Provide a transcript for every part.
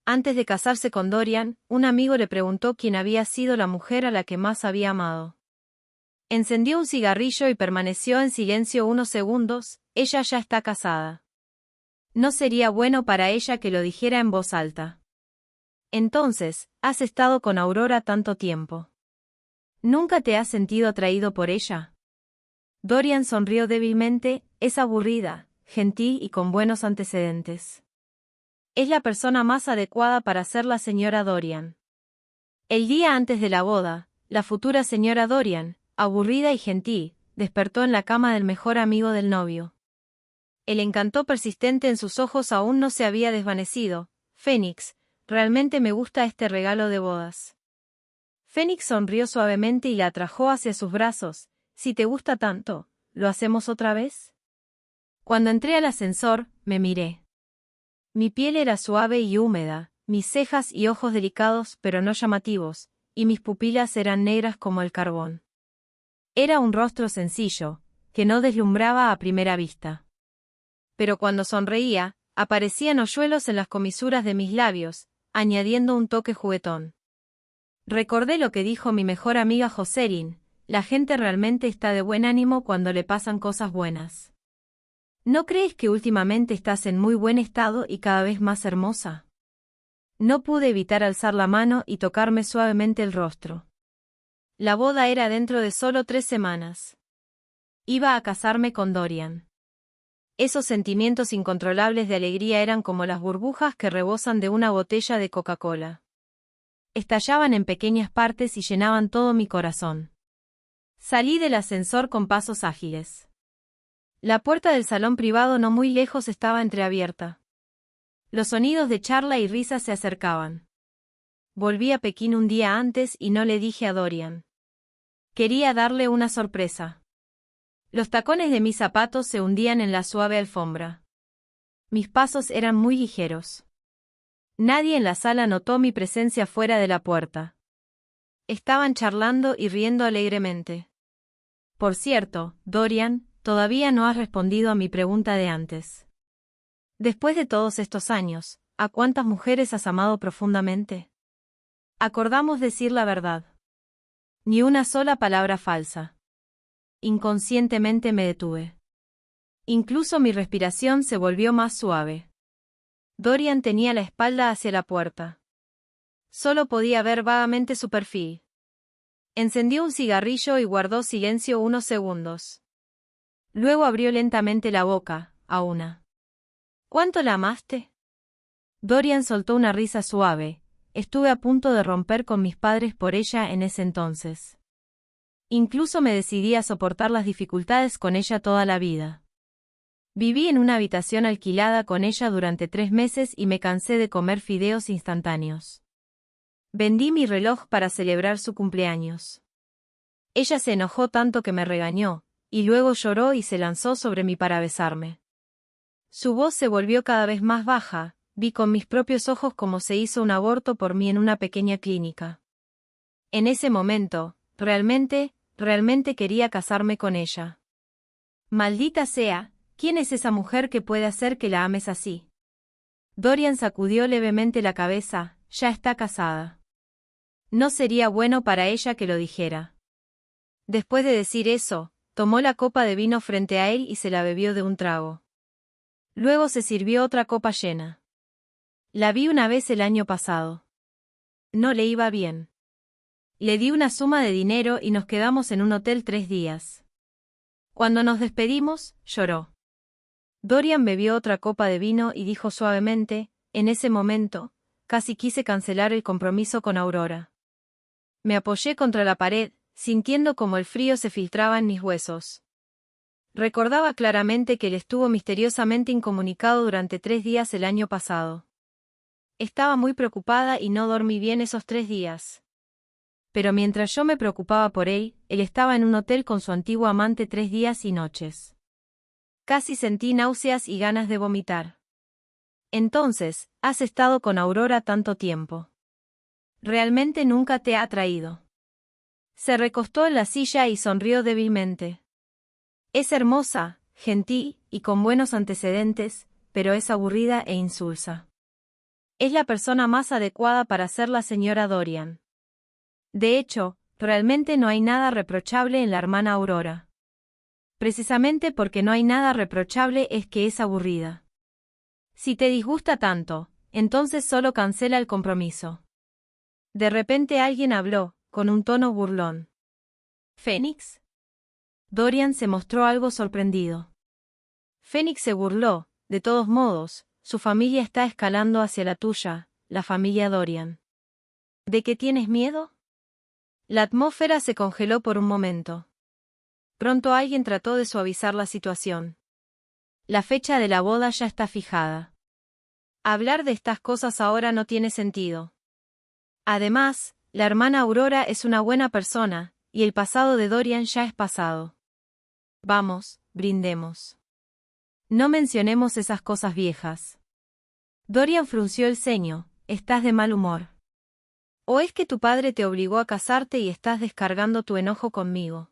Antes de casarse con Dorian, un amigo le preguntó quién había sido la mujer a la que más había amado. Encendió un cigarrillo y permaneció en silencio unos segundos. Ella ya está casada. No sería bueno para ella que lo dijera en voz alta. Entonces, ¿has estado con Aurora tanto tiempo? ¿Nunca te has sentido atraído por ella? Dorian sonrió débilmente. Es aburrida, gentil y con buenos antecedentes. Es la persona más adecuada para ser la señora Dorian. El día antes de la boda, la futura señora Dorian, aburrida y gentil, despertó en la cama del mejor amigo del novio. El encanto persistente en sus ojos aún no se había desvanecido. Fénix, realmente me gusta este regalo de bodas. Fénix sonrió suavemente y la atrajo hacia sus brazos. Si te gusta tanto, ¿lo hacemos otra vez? Cuando entré al ascensor, me miré. Mi piel era suave y húmeda, mis cejas y ojos delicados pero no llamativos, y mis pupilas eran negras como el carbón. Era un rostro sencillo, que no deslumbraba a primera vista. Pero cuando sonreía, aparecían hoyuelos en las comisuras de mis labios, añadiendo un toque juguetón. Recordé lo que dijo mi mejor amiga Jocelyn: la gente realmente está de buen ánimo cuando le pasan cosas buenas. ¿No crees que últimamente estás en muy buen estado y cada vez más hermosa? No pude evitar alzar la mano y tocarme suavemente el rostro. La boda era dentro de solo 3 semanas. Iba a casarme con Dorian. Esos sentimientos incontrolables de alegría eran como las burbujas que rebosan de una botella de Coca-Cola. Estallaban en pequeñas partes y llenaban todo mi corazón. Salí del ascensor con pasos ágiles. La puerta del salón privado no muy lejos estaba entreabierta. Los sonidos de charla y risas se acercaban. Volví a Pekín un día antes y no le dije a Dorian. Quería darle una sorpresa. Los tacones de mis zapatos se hundían en la suave alfombra. Mis pasos eran muy ligeros. Nadie en la sala notó mi presencia fuera de la puerta. Estaban charlando y riendo alegremente. Por cierto, Dorian, todavía no has respondido a mi pregunta de antes. Después de todos estos años, ¿a cuántas mujeres has amado profundamente? Acordamos decir la verdad. Ni una sola palabra falsa. Inconscientemente me detuve. Incluso mi respiración se volvió más suave. Dorian tenía la espalda hacia la puerta. Solo podía ver vagamente su perfil. Encendió un cigarrillo y guardó silencio unos segundos. Luego abrió lentamente la boca, Auna. ¿Cuánto la amaste? Dorian soltó una risa suave. Estuve a punto de romper con mis padres por ella en ese entonces. Incluso me decidí a soportar las dificultades con ella toda la vida. Viví en una habitación alquilada con ella durante 3 meses y me cansé de comer fideos instantáneos. Vendí mi reloj para celebrar su cumpleaños. Ella se enojó tanto que me regañó, y luego lloró y se lanzó sobre mí para besarme. Su voz se volvió cada vez más baja. Vi con mis propios ojos cómo se hizo un aborto por mí en una pequeña clínica. En ese momento, realmente quería casarme con ella. Maldita sea, ¿quién es esa mujer que puede hacer que la ames así? Dorian sacudió levemente la cabeza. Ya está casada. No sería bueno para ella que lo dijera. Después de decir eso, tomó la copa de vino frente a él y se la bebió de un trago. Luego se sirvió otra copa llena. La vi una vez el año pasado. No le iba bien. Le di una suma de dinero y nos quedamos en un hotel 3 días. Cuando nos despedimos, lloró. Dorian bebió otra copa de vino y dijo suavemente: en ese momento, casi quise cancelar el compromiso con Aurora. Me apoyé contra la pared, sintiendo como el frío se filtraba en mis huesos. Recordaba claramente que él estuvo misteriosamente incomunicado durante 3 días el año pasado. Estaba muy preocupada y no dormí bien esos 3 días. Pero mientras yo me preocupaba por él estaba en un hotel con su antiguo amante 3 días y noches. Casi sentí náuseas y ganas de vomitar. Entonces, ¿has estado con Aurora tanto tiempo? ¿Realmente nunca te ha atraído? Se recostó en la silla y sonrió débilmente. Es hermosa, gentil y con buenos antecedentes, pero es aburrida e insulsa. Es la persona más adecuada para ser la señora Dorian. De hecho, realmente no hay nada reprochable en la hermana Aurora. Precisamente porque no hay nada reprochable es que es aburrida. Si te disgusta tanto, entonces solo cancela el compromiso. De repente alguien habló, con un tono burlón. ¿Fénix? Dorian se mostró algo sorprendido. Fénix se burló, de todos modos, su familia está escalando hacia la tuya, la familia Dorian. ¿De qué tienes miedo? La atmósfera se congeló por un momento. Pronto alguien trató de suavizar la situación. La fecha de la boda ya está fijada. Hablar de estas cosas ahora no tiene sentido. Además, la hermana Aurora es una buena persona, y el pasado de Dorian ya es pasado. Vamos, brindemos. No mencionemos esas cosas viejas. Dorian frunció el ceño. Estás de mal humor. ¿O es que tu padre te obligó a casarte y estás descargando tu enojo conmigo?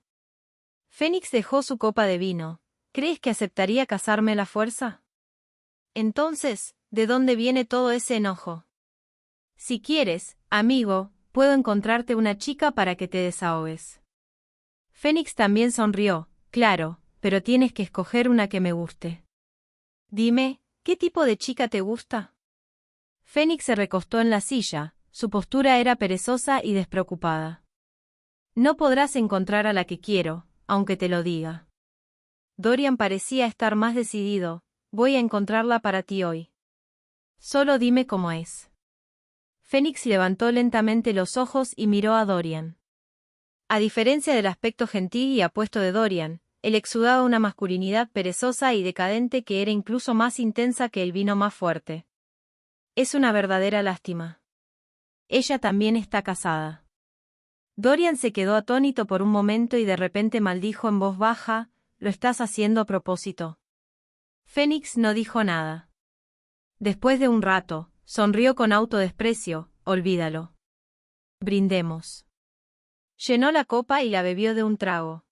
Fénix dejó su copa de vino. ¿Crees que aceptaría casarme a la fuerza? Entonces, ¿de dónde viene todo ese enojo? Si quieres, amigo, puedo encontrarte una chica para que te desahogues. Fénix también sonrió. Claro, pero tienes que escoger una que me guste. Dime, ¿qué tipo de chica te gusta? Fénix se recostó en la silla, su postura era perezosa y despreocupada. No podrás encontrar a la que quiero, aunque te lo diga. Dorian parecía estar más decidido. Voy a encontrarla para ti hoy. Solo dime cómo es. Fénix levantó lentamente los ojos y miró a Dorian. A diferencia del aspecto gentil y apuesto de Dorian, él exudaba una masculinidad perezosa y decadente que era incluso más intensa que el vino más fuerte. Es una verdadera lástima. Ella también está casada. Dorian se quedó atónito por un momento y de repente maldijo en voz baja, «¿Lo estás haciendo a propósito?» Fénix no dijo nada. Después de un rato, sonrió con autodesprecio, «Olvídalo. Brindemos». Llenó la copa y la bebió de un trago.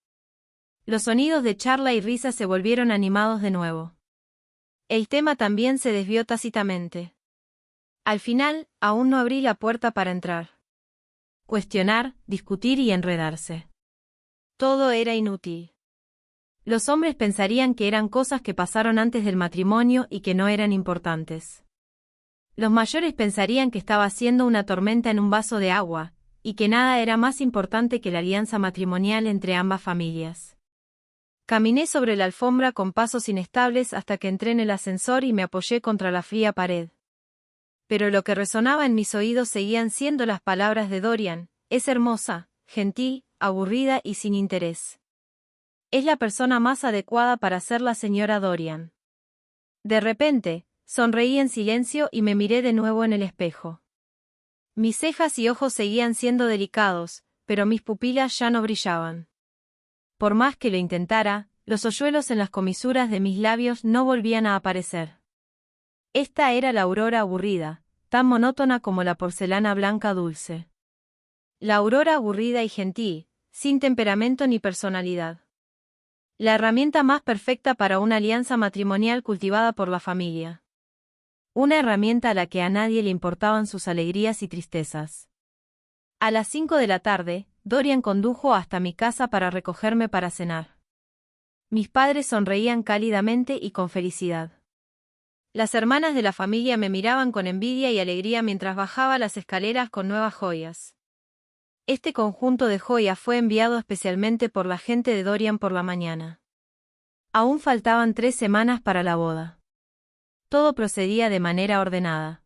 Los sonidos de charla y risa se volvieron animados de nuevo. El tema también se desvió tácitamente. Al final, aún no abrí la puerta para entrar. Cuestionar, discutir y enredarse. Todo era inútil. Los hombres pensarían que eran cosas que pasaron antes del matrimonio y que no eran importantes. Los mayores pensarían que estaba haciendo una tormenta en un vaso de agua, y que nada era más importante que la alianza matrimonial entre ambas familias. Caminé sobre la alfombra con pasos inestables hasta que entré en el ascensor y me apoyé contra la fría pared. Pero lo que resonaba en mis oídos seguían siendo las palabras de Dorian: es hermosa, gentil, aburrida y sin interés. Es la persona más adecuada para ser la señora Dorian. De repente, sonreí en silencio y me miré de nuevo en el espejo. Mis cejas y ojos seguían siendo delicados, pero mis pupilas ya no brillaban. Por más que lo intentara, los hoyuelos en las comisuras de mis labios no volvían a aparecer. Esta era la Aurora aburrida, tan monótona como la porcelana blanca dulce. La Aurora aburrida y gentil, sin temperamento ni personalidad. La herramienta más perfecta para una alianza matrimonial cultivada por la familia. Una herramienta a la que a nadie le importaban sus alegrías y tristezas. A las 5 de la tarde, Dorian condujo hasta mi casa para recogerme para cenar. Mis padres sonreían cálidamente y con felicidad. Las hermanas de la familia me miraban con envidia y alegría mientras bajaba las escaleras con nuevas joyas. Este conjunto de joyas fue enviado especialmente por la gente de Dorian por la mañana. Aún faltaban 3 semanas para la boda. Todo procedía de manera ordenada.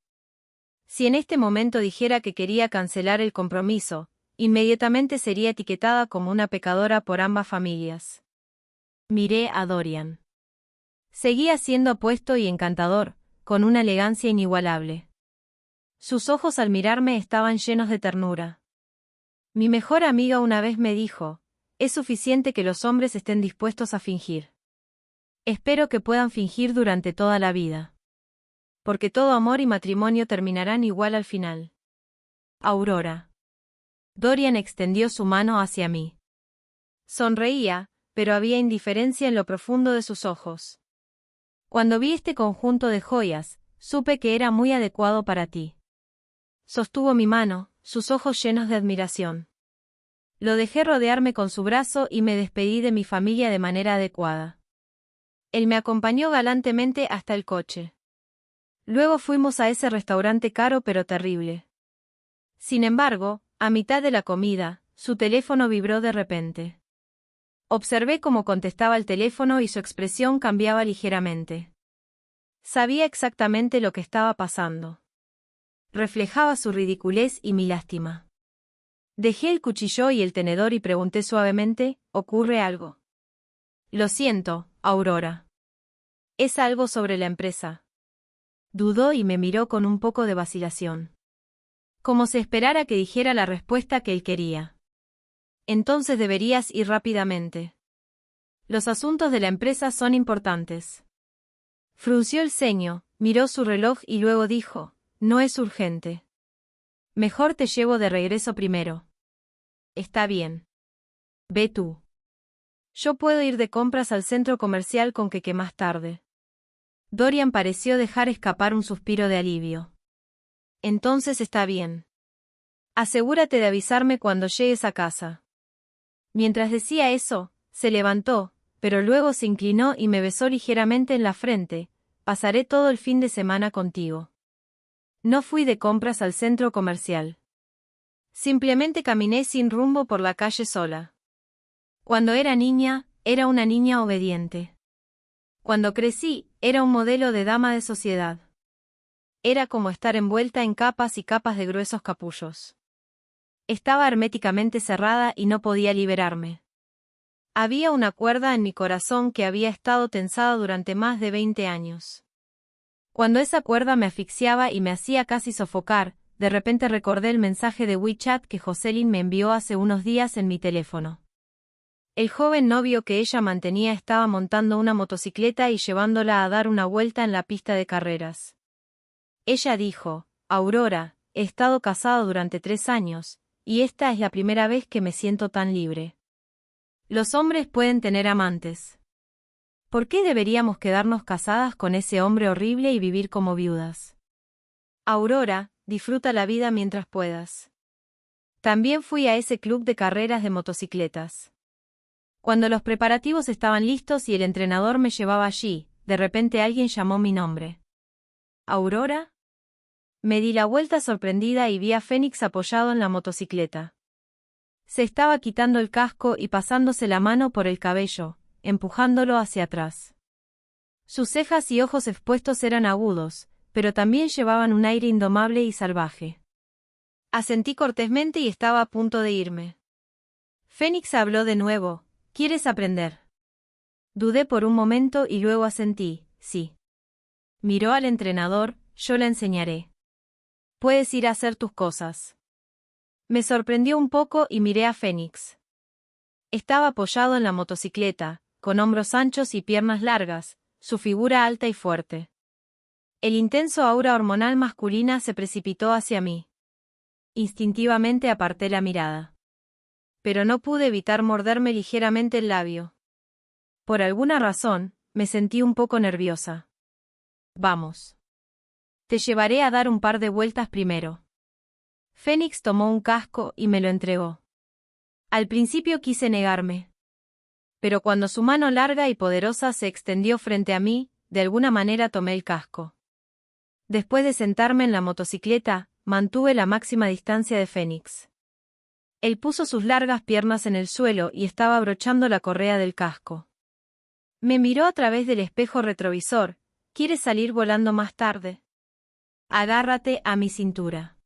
Si en este momento dijera que quería cancelar el compromiso, inmediatamente sería etiquetada como una pecadora por ambas familias. Miré a Dorian. Seguía siendo apuesto y encantador, con una elegancia inigualable. Sus ojos al mirarme estaban llenos de ternura. Mi mejor amiga una vez me dijo: es suficiente que los hombres estén dispuestos a fingir. Espero que puedan fingir durante toda la vida. Porque todo amor y matrimonio terminarán igual al final. Aurora. Dorian extendió su mano hacia mí. Sonreía, pero había indiferencia en lo profundo de sus ojos. Cuando vi este conjunto de joyas, Supe que era muy adecuado para ti. Sostuvo mi mano, sus ojos llenos de admiración. Lo dejé rodearme con su brazo y me despedí de mi familia de manera adecuada. Él me acompañó galantemente hasta el coche. Luego fuimos a ese restaurante caro pero terrible. Sin embargo, a mitad de la comida, su teléfono vibró de repente. Observé cómo contestaba el teléfono y su expresión cambiaba ligeramente. Sabía exactamente lo que estaba pasando. Reflejaba su ridiculez y mi lástima. Dejé el cuchillo y el tenedor y pregunté suavemente, ¿ocurre algo? Lo siento, Aurora. Es algo sobre la empresa. Dudó y me miró con un poco de vacilación. Como si esperara que dijera la respuesta que él quería. Entonces deberías ir rápidamente. Los asuntos de la empresa son importantes. Frunció el ceño, miró su reloj y luego dijo, no es urgente. Mejor te llevo de regreso primero. Está bien. Ve tú. Yo puedo ir de compras al centro comercial con que más tarde. Dorian pareció dejar escapar un suspiro de alivio. Entonces está bien. Asegúrate de avisarme cuando llegues a casa. Mientras decía eso, se levantó, pero luego se inclinó y me besó ligeramente en la frente. Pasaré todo el fin de semana contigo. No fui de compras al centro comercial. Simplemente caminé sin rumbo por la calle sola. Cuando era niña, era una niña obediente. Cuando crecí, era un modelo de dama de sociedad. Era como estar envuelta en capas y capas de gruesos capullos. Estaba herméticamente cerrada y no podía liberarme. Había una cuerda en mi corazón que había estado tensada durante más de 20 años. Cuando esa cuerda me asfixiaba y me hacía casi sofocar, de repente recordé el mensaje de WeChat que Jocelyn me envió hace unos días en mi teléfono. El joven novio que ella mantenía estaba montando una motocicleta y llevándola a dar una vuelta en la pista de carreras. Ella dijo, Aurora, he estado casado durante 3 años, y esta es la primera vez que me siento tan libre. Los hombres pueden tener amantes. ¿Por qué deberíamos quedarnos casadas con ese hombre horrible y vivir como viudas? Aurora, disfruta la vida mientras puedas. También fui a ese club de carreras de motocicletas. Cuando los preparativos estaban listos y el entrenador me llevaba allí, de repente alguien llamó mi nombre. ¿Aurora? Me di la vuelta sorprendida y vi a Fénix apoyado en la motocicleta. Se estaba quitando el casco y pasándose la mano por el cabello, empujándolo hacia atrás. Sus cejas y ojos expuestos eran agudos, pero también llevaban un aire indomable y salvaje. Asentí cortésmente y estaba a punto de irme. Fénix habló de nuevo, ¿quieres aprender? Dudé por un momento y luego asentí, sí. Miró al entrenador, yo le enseñaré. Puedes ir a hacer tus cosas. Me sorprendió un poco y miré a Fénix. Estaba apoyado en la motocicleta, con hombros anchos y piernas largas, su figura alta y fuerte. El intenso aura hormonal masculina se precipitó hacia mí. Instintivamente aparté la mirada. Pero no pude evitar morderme ligeramente el labio. Por alguna razón, me sentí un poco nerviosa. Vamos. Te llevaré a dar un par de vueltas primero. Fénix tomó un casco y me lo entregó. Al principio quise negarme. Pero cuando su mano larga y poderosa se extendió frente a mí, de alguna manera tomé el casco. Después de sentarme en la motocicleta, mantuve la máxima distancia de Fénix. Él puso sus largas piernas en el suelo y estaba abrochando la correa del casco. Me miró a través del espejo retrovisor. ¿Quieres salir volando más tarde? Agárrate a mi cintura.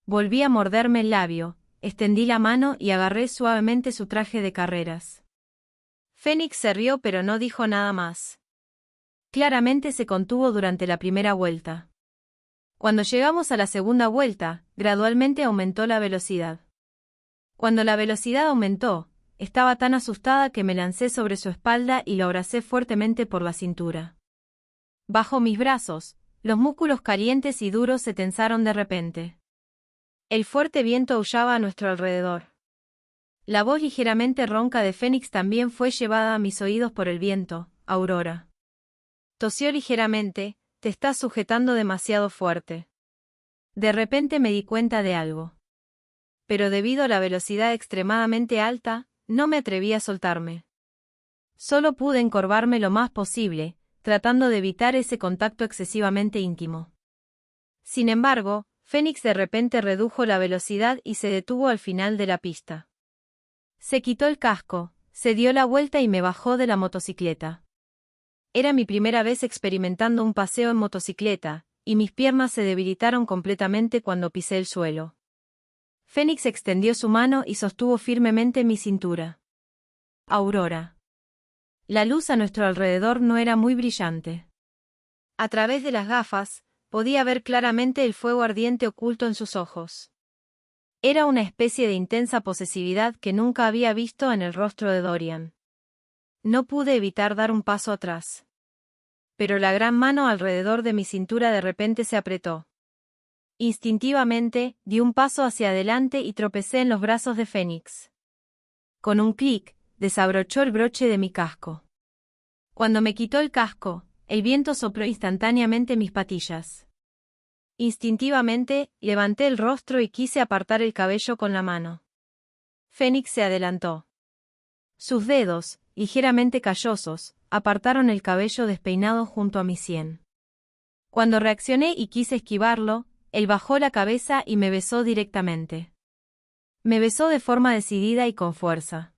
Volví a morderme el labio, extendí la mano y agarré suavemente su traje de carreras. Fénix se rió pero no dijo nada más. Claramente se contuvo durante la primera vuelta. Cuando llegamos a la segunda vuelta, gradualmente aumentó la velocidad. Cuando la velocidad aumentó, estaba tan asustada que me lancé sobre su espalda y lo abracé fuertemente por la cintura. Bajo mis brazos, los músculos calientes y duros se tensaron de repente. El fuerte viento aullaba a nuestro alrededor. La voz ligeramente ronca de Fénix también fue llevada a mis oídos por el viento, Aurora. Tosió ligeramente, te estás sujetando demasiado fuerte. De repente me di cuenta de algo. Pero debido a la velocidad extremadamente alta, no me atreví a soltarme. Solo pude encorvarme lo más posible, tratando de evitar ese contacto excesivamente íntimo. Sin embargo, Fénix de repente redujo la velocidad y se detuvo al final de la pista. Se quitó el casco, se dio la vuelta y me bajó de la motocicleta. Era mi primera vez experimentando un paseo en motocicleta, y mis piernas se debilitaron completamente cuando pisé el suelo. Fénix extendió su mano y sostuvo firmemente mi cintura. Aurora. La luz a nuestro alrededor no era muy brillante. A través de las gafas, podía ver claramente el fuego ardiente oculto en sus ojos. Era una especie de intensa posesividad que nunca había visto en el rostro de Dorian. No pude evitar dar un paso atrás. Pero la gran mano alrededor de mi cintura de repente se apretó. Instintivamente, di un paso hacia adelante y tropecé en los brazos de Fénix. Con un clic, desabrochó el broche de mi casco. Cuando me quitó el casco, el viento sopló instantáneamente mis patillas. Instintivamente, levanté el rostro y quise apartar el cabello con la mano. Fénix se adelantó. Sus dedos, ligeramente callosos, apartaron el cabello despeinado junto a mi sien. Cuando reaccioné y quise esquivarlo, él bajó la cabeza y me besó directamente. Me besó de forma decidida y con fuerza.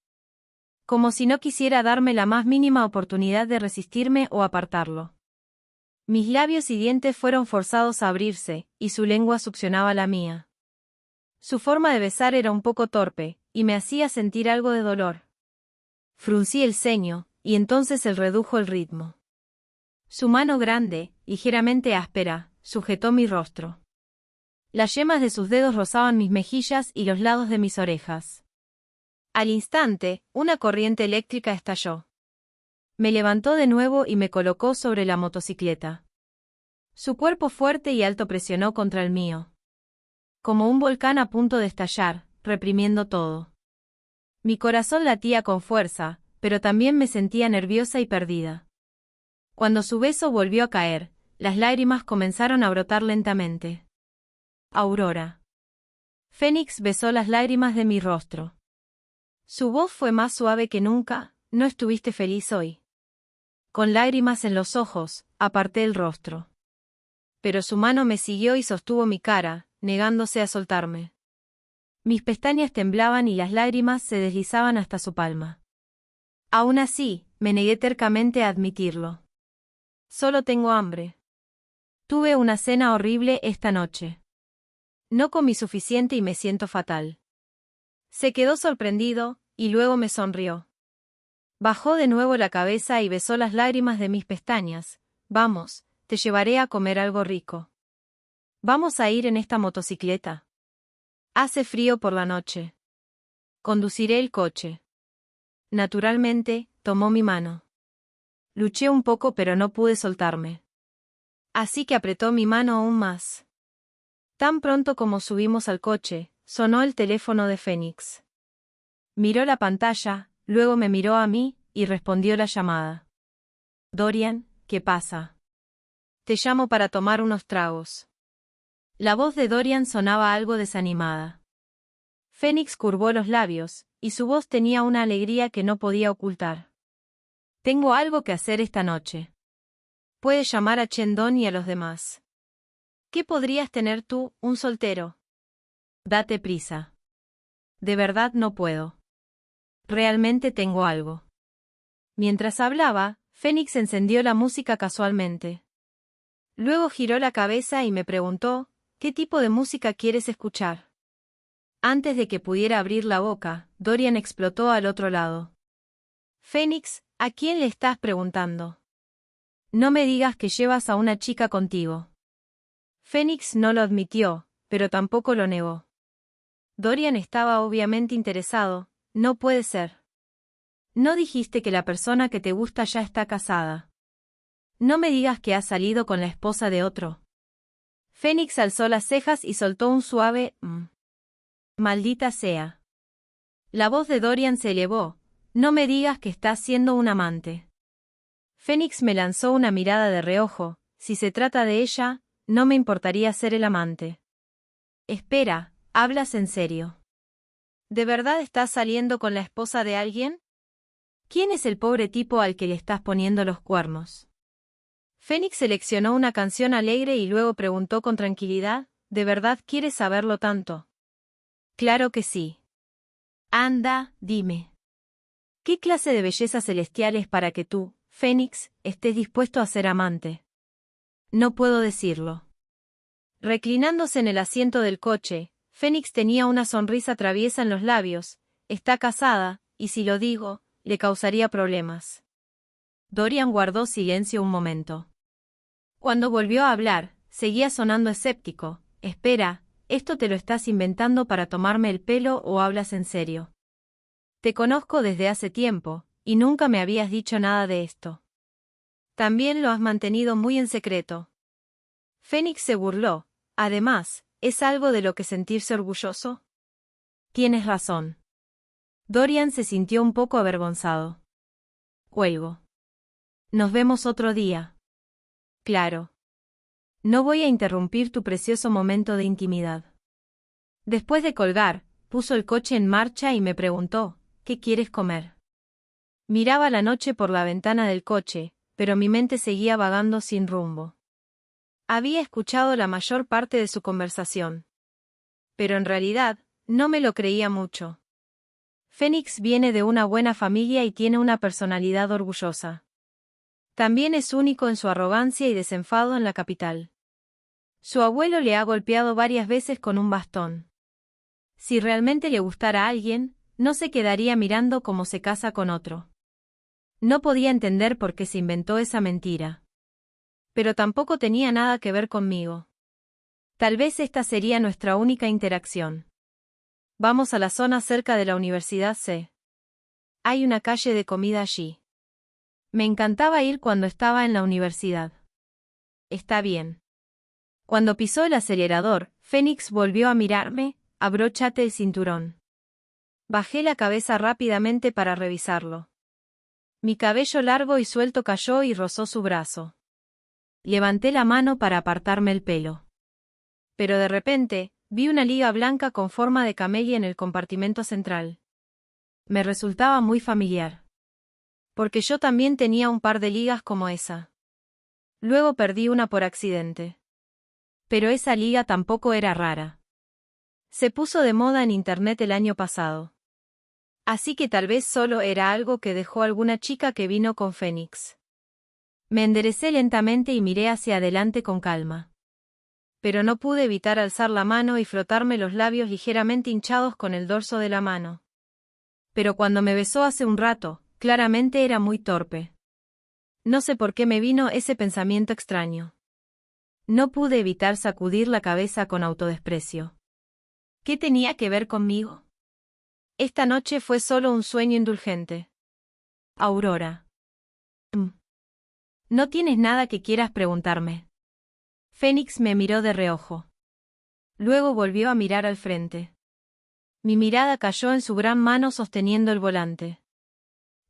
Como si no quisiera darme la más mínima oportunidad de resistirme o apartarlo. Mis labios y dientes fueron forzados a abrirse, y su lengua succionaba la mía. Su forma de besar era un poco torpe, y me hacía sentir algo de dolor. Fruncí el ceño, y entonces él redujo el ritmo. Su mano grande, ligeramente áspera, sujetó mi rostro. Las yemas de sus dedos rozaban mis mejillas y los lados de mis orejas. Al instante, una corriente eléctrica estalló. Me levantó de nuevo y me colocó sobre la motocicleta. Su cuerpo fuerte y alto presionó contra el mío. Como un volcán a punto de estallar, reprimiendo todo. Mi corazón latía con fuerza, pero también me sentía nerviosa y perdida. Cuando su beso volvió a caer, las lágrimas comenzaron a brotar lentamente. Aurora. Fénix besó las lágrimas de mi rostro. Su voz fue más suave que nunca. ¿No estuviste feliz hoy? Con lágrimas en los ojos, aparté el rostro. Pero su mano me siguió y sostuvo mi cara, negándose a soltarme. Mis pestañas temblaban y las lágrimas se deslizaban hasta su palma. Aún así, me negué tercamente a admitirlo. Solo tengo hambre. Tuve una cena horrible esta noche. No comí suficiente y me siento fatal. Se quedó sorprendido, y luego me sonrió. Bajó de nuevo la cabeza y besó las lágrimas de mis pestañas. Vamos, te llevaré a comer algo rico. ¿Vamos a ir en esta motocicleta? Hace frío por la noche. Conduciré el coche. Naturalmente, tomó mi mano. Luché un poco pero no pude soltarme. Así que apretó mi mano aún más. Tan pronto como subimos al coche, sonó el teléfono de Fénix. Miró la pantalla, luego me miró a mí, y respondió la llamada. Dorian, ¿qué pasa? Te llamo para tomar unos tragos. La voz de Dorian sonaba algo desanimada. Fénix curvó los labios, y su voz tenía una alegría que no podía ocultar. Tengo algo que hacer esta noche. Puedes llamar a Chendon y a los demás. ¿Qué podrías tener tú, un soltero? Date prisa. De verdad no puedo. Realmente tengo algo. Mientras hablaba, Fénix encendió la música casualmente. Luego giró la cabeza y me preguntó, ¿qué tipo de música quieres escuchar? Antes de que pudiera abrir la boca, Dorian explotó al otro lado. Fénix, ¿a quién le estás preguntando? No me digas que llevas a una chica contigo. Fénix no lo admitió, pero tampoco lo negó. Dorian estaba obviamente interesado. No puede ser. ¿No dijiste que la persona que te gusta ya está casada? No me digas que has salido con la esposa de otro. Fénix alzó las cejas y soltó un suave Maldita sea. La voz de Dorian se elevó. No me digas que estás siendo un amante. Fénix me lanzó una mirada de reojo. si se trata de ella, no me importaría ser el amante. Espera, ¿hablas en serio? ¿De verdad estás saliendo con la esposa de alguien? ¿Quién es el pobre tipo al que le estás poniendo los cuernos? Fénix seleccionó una canción alegre y luego preguntó con tranquilidad, ¿de verdad quieres saberlo tanto? Claro que sí. Anda, dime. ¿Qué clase de belleza celestial es para que tú, Fénix, estés dispuesto a ser amante? No puedo decirlo. Reclinándose en el asiento del coche, Fénix tenía una sonrisa traviesa en los labios. Está casada, y si lo digo, le causaría problemas. Dorian guardó silencio un momento. Cuando volvió a hablar, seguía sonando escéptico. Espera, ¿esto te lo estás inventando para tomarme el pelo o hablas en serio? Te conozco desde hace tiempo, y nunca me habías dicho nada de esto. También lo has mantenido muy en secreto. Fénix se burló. Además, ¿es algo de lo que sentirse orgulloso? Tienes razón. Dorian se sintió un poco avergonzado. Cuelgo. Nos vemos otro día. Claro. No voy a interrumpir tu precioso momento de intimidad. Después de colgar, puso el coche en marcha y me preguntó, ¿qué quieres comer? Miraba la noche por la ventana del coche, pero mi mente seguía vagando sin rumbo. Había escuchado la mayor parte de su conversación. Pero en realidad, no me lo creía mucho. Fénix viene de una buena familia y tiene una personalidad orgullosa. También es único en su arrogancia y desenfado en la capital. Su abuelo le ha golpeado varias veces con un bastón. Si realmente le gustara a alguien, no se quedaría mirando cómo se casa con otro. No podía entender por qué se inventó esa mentira. Pero tampoco tenía nada que ver conmigo. Tal vez esta sería nuestra única interacción. Vamos a la zona cerca de la Universidad C. Hay una calle de comida allí. Me encantaba ir cuando estaba en la universidad. Está bien. Cuando pisó el acelerador, Fénix volvió a mirarme, abróchate el cinturón. Bajé la cabeza rápidamente para revisarlo. Mi cabello largo y suelto cayó y rozó su brazo. Levanté la mano para apartarme el pelo. Pero de repente, vi una liga blanca con forma de camellia en el compartimento central. Me resultaba muy familiar. Porque yo también tenía un par de ligas como esa. Luego perdí una por accidente. Pero esa liga tampoco era rara. Se puso de moda en internet el año pasado. Así que tal vez solo era algo que dejó alguna chica que vino con Fénix. Me enderecé lentamente y miré hacia adelante con calma. Pero no pude evitar alzar la mano y frotarme los labios ligeramente hinchados con el dorso de la mano. Pero cuando me besó hace un rato, claramente era muy torpe. No sé por qué me vino ese pensamiento extraño. No pude evitar sacudir la cabeza con autodesprecio. ¿Qué tenía que ver conmigo? Esta noche fue solo un sueño indulgente. Aurora. ¿No tienes nada que quieras preguntarme? Fénix me miró de reojo. Luego volvió a mirar al frente. Mi mirada cayó en su gran mano sosteniendo el volante.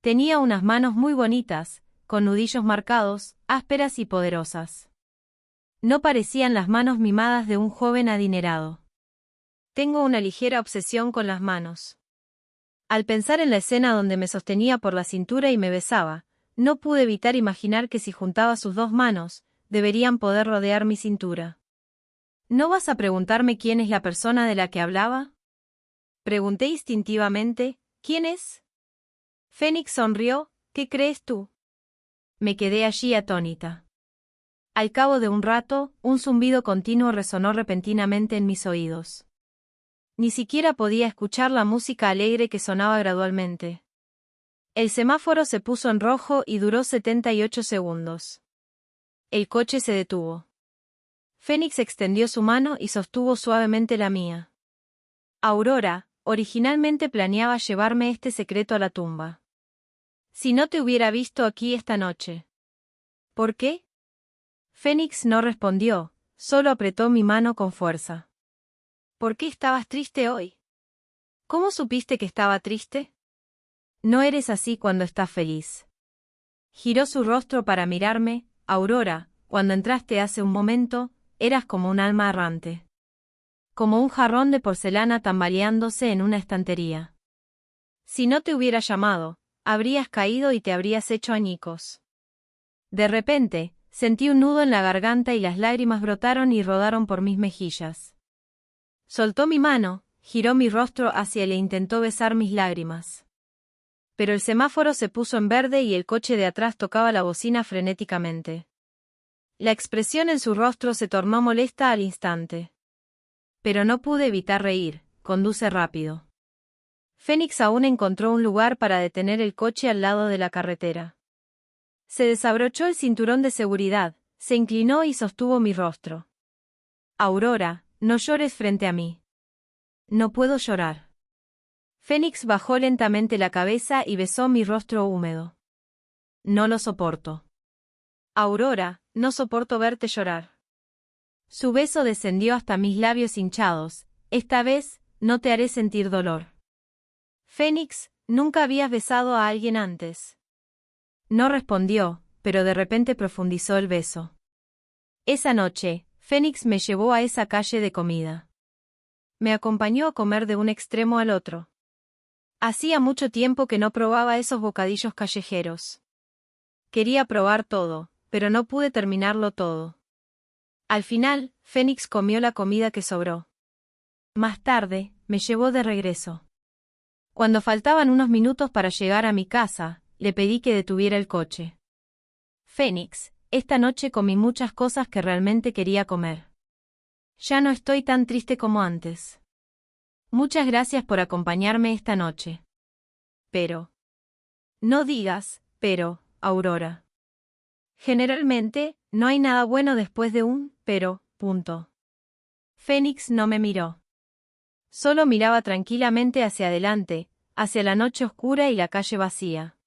Tenía unas manos muy bonitas, con nudillos marcados, ásperas y poderosas. No parecían las manos mimadas de un joven adinerado. Tengo una ligera obsesión con las manos. Al pensar en la escena donde me sostenía por la cintura y me besaba, no pude evitar imaginar que si juntaba sus dos manos, deberían poder rodear mi cintura. ¿No vas a preguntarme quién es la persona de la que hablaba? Pregunté instintivamente, ¿quién es? Fénix sonrió, ¿qué crees tú? Me quedé allí atónita. Al cabo de un rato, un zumbido continuo resonó repentinamente en mis oídos. Ni siquiera podía escuchar la música alegre que sonaba gradualmente. El semáforo se puso en rojo y duró 78 segundos. El coche se detuvo. Fénix extendió su mano y sostuvo suavemente la mía. Aurora, originalmente planeaba llevarme este secreto a la tumba. Si no te hubiera visto aquí esta noche. ¿Por qué? Fénix no respondió, solo apretó mi mano con fuerza. ¿Por qué estabas triste hoy? ¿Cómo supiste que estaba triste? No eres así cuando estás feliz. Giró su rostro para mirarme, Aurora, Cuando entraste hace un momento, eras como un alma errante. Como un jarrón de porcelana tambaleándose en una estantería. Si no te hubiera llamado, habrías caído y te habrías hecho añicos. De repente, sentí un nudo en la garganta y las lágrimas brotaron y rodaron por mis mejillas. Soltó mi mano, giró mi rostro hacia él e intentó besar mis lágrimas. Pero el semáforo se puso en verde y el coche de atrás tocaba la bocina frenéticamente. La expresión en su rostro se tornó molesta al instante. Pero no pude evitar reír. Conduce rápido. Fénix aún encontró un lugar para detener el coche al lado de la carretera. Se desabrochó el cinturón de seguridad, se inclinó y sostuvo mi rostro. Aurora, no llores frente a mí. No puedo llorar. Fénix bajó lentamente la cabeza y besó mi rostro húmedo. No lo soporto. Aurora, no soporto verte llorar. Su beso descendió hasta mis labios hinchados. Esta vez, no te haré sentir dolor. Fénix, nunca habías besado a alguien antes. No respondió, pero de repente profundizó el beso. Esa noche, Fénix me llevó a esa calle de comida. Me acompañó a comer de un extremo al otro. Hacía mucho tiempo que no probaba esos bocadillos callejeros. Quería probar todo, pero no pude terminarlo todo. Al final, Fénix comió la comida que sobró. Más tarde, me llevó de regreso. Cuando faltaban unos minutos para llegar a mi casa, le pedí que detuviera el coche. Fénix, esta noche comí muchas cosas que realmente quería comer. Ya no estoy tan triste como antes. Muchas gracias por acompañarme esta noche. Pero. No digas, pero, Aurora. Generalmente, no hay nada bueno después de un, pero, punto. Fénix no me miró. Solo miraba tranquilamente hacia adelante, hacia la noche oscura y la calle vacía.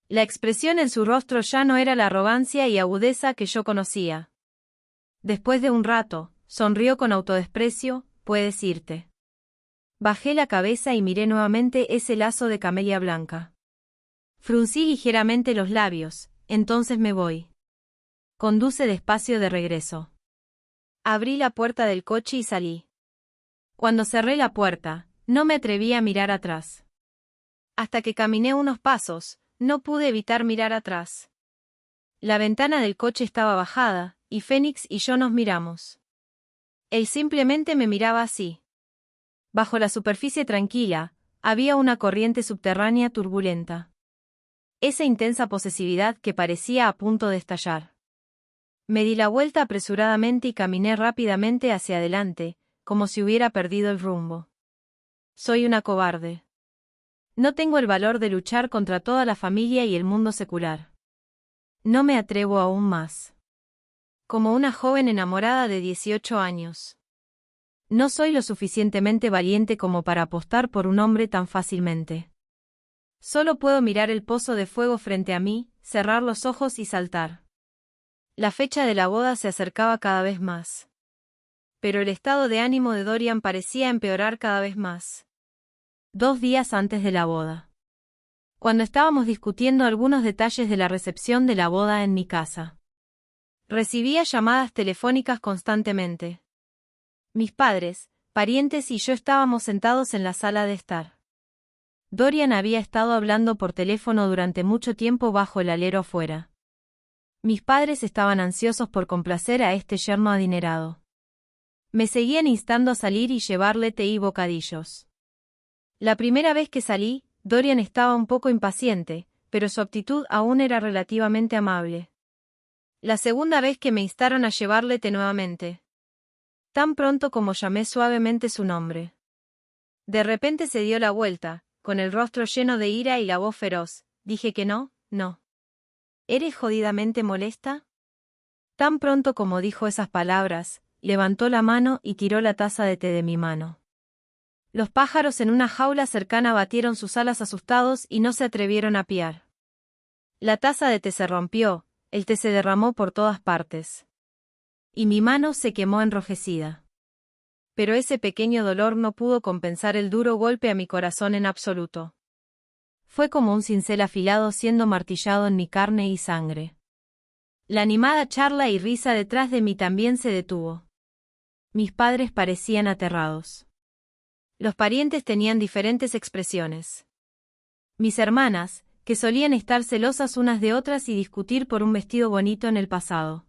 La expresión en su rostro ya no era la arrogancia y agudeza que yo conocía. Después de un rato, sonrió con autodesprecio, puedes irte. Bajé la cabeza y miré nuevamente ese lazo de camelia blanca. Fruncí ligeramente los labios, entonces me voy. Conduce despacio de regreso. Abrí la puerta del coche y salí. Cuando cerré la puerta, no me atreví a mirar atrás. Hasta que caminé unos pasos, no pude evitar mirar atrás. La ventana del coche estaba bajada, y Fénix y yo nos miramos. Él simplemente me miraba así. Bajo la superficie tranquila, había una corriente subterránea turbulenta. Esa intensa posesividad que parecía a punto de estallar. Me di la vuelta apresuradamente y caminé rápidamente hacia adelante, como si hubiera perdido el rumbo. Soy una cobarde. No tengo el valor de luchar contra toda la familia y el mundo secular. No me atrevo aún más. Como una joven enamorada de 18 años. No soy lo suficientemente valiente como para apostar por un hombre tan fácilmente. Solo puedo mirar el pozo de fuego frente a mí, cerrar los ojos y saltar. La fecha de la boda se acercaba cada vez más. Pero el estado de ánimo de Dorian parecía empeorar cada vez más. 2 días antes de la boda. Cuando estábamos discutiendo algunos detalles de la recepción de la boda en mi casa. Recibía llamadas telefónicas constantemente. Mis padres, parientes y yo estábamos sentados en la sala de estar. Dorian había estado hablando por teléfono durante mucho tiempo bajo el alero afuera. Mis padres estaban ansiosos por complacer a este yerno adinerado. Me seguían instando a salir y llevarle té y bocadillos. La primera vez que salí, Dorian estaba un poco impaciente, pero su actitud aún era relativamente amable. La segunda vez que me instaron a llevarle té nuevamente. Tan pronto como llamé suavemente su nombre. De repente se dio la vuelta, con el rostro lleno de ira y la voz feroz. Dije que no, no. ¿Eres jodidamente molesta? Tan pronto como dijo esas palabras, levantó la mano y tiró la taza de té de mi mano. Los pájaros en una jaula cercana batieron sus alas asustados y no se atrevieron a piar. La taza de té se rompió, el té se derramó por todas partes. Y mi mano se quemó enrojecida. Pero ese pequeño dolor no pudo compensar el duro golpe a mi corazón en absoluto. Fue como un cincel afilado siendo martillado en mi carne y sangre. La animada charla y risa detrás de mí también se detuvo. Mis padres parecían aterrados. Los parientes tenían diferentes expresiones. Mis hermanas, que solían estar celosas unas de otras y discutir por un vestido bonito en el pasado.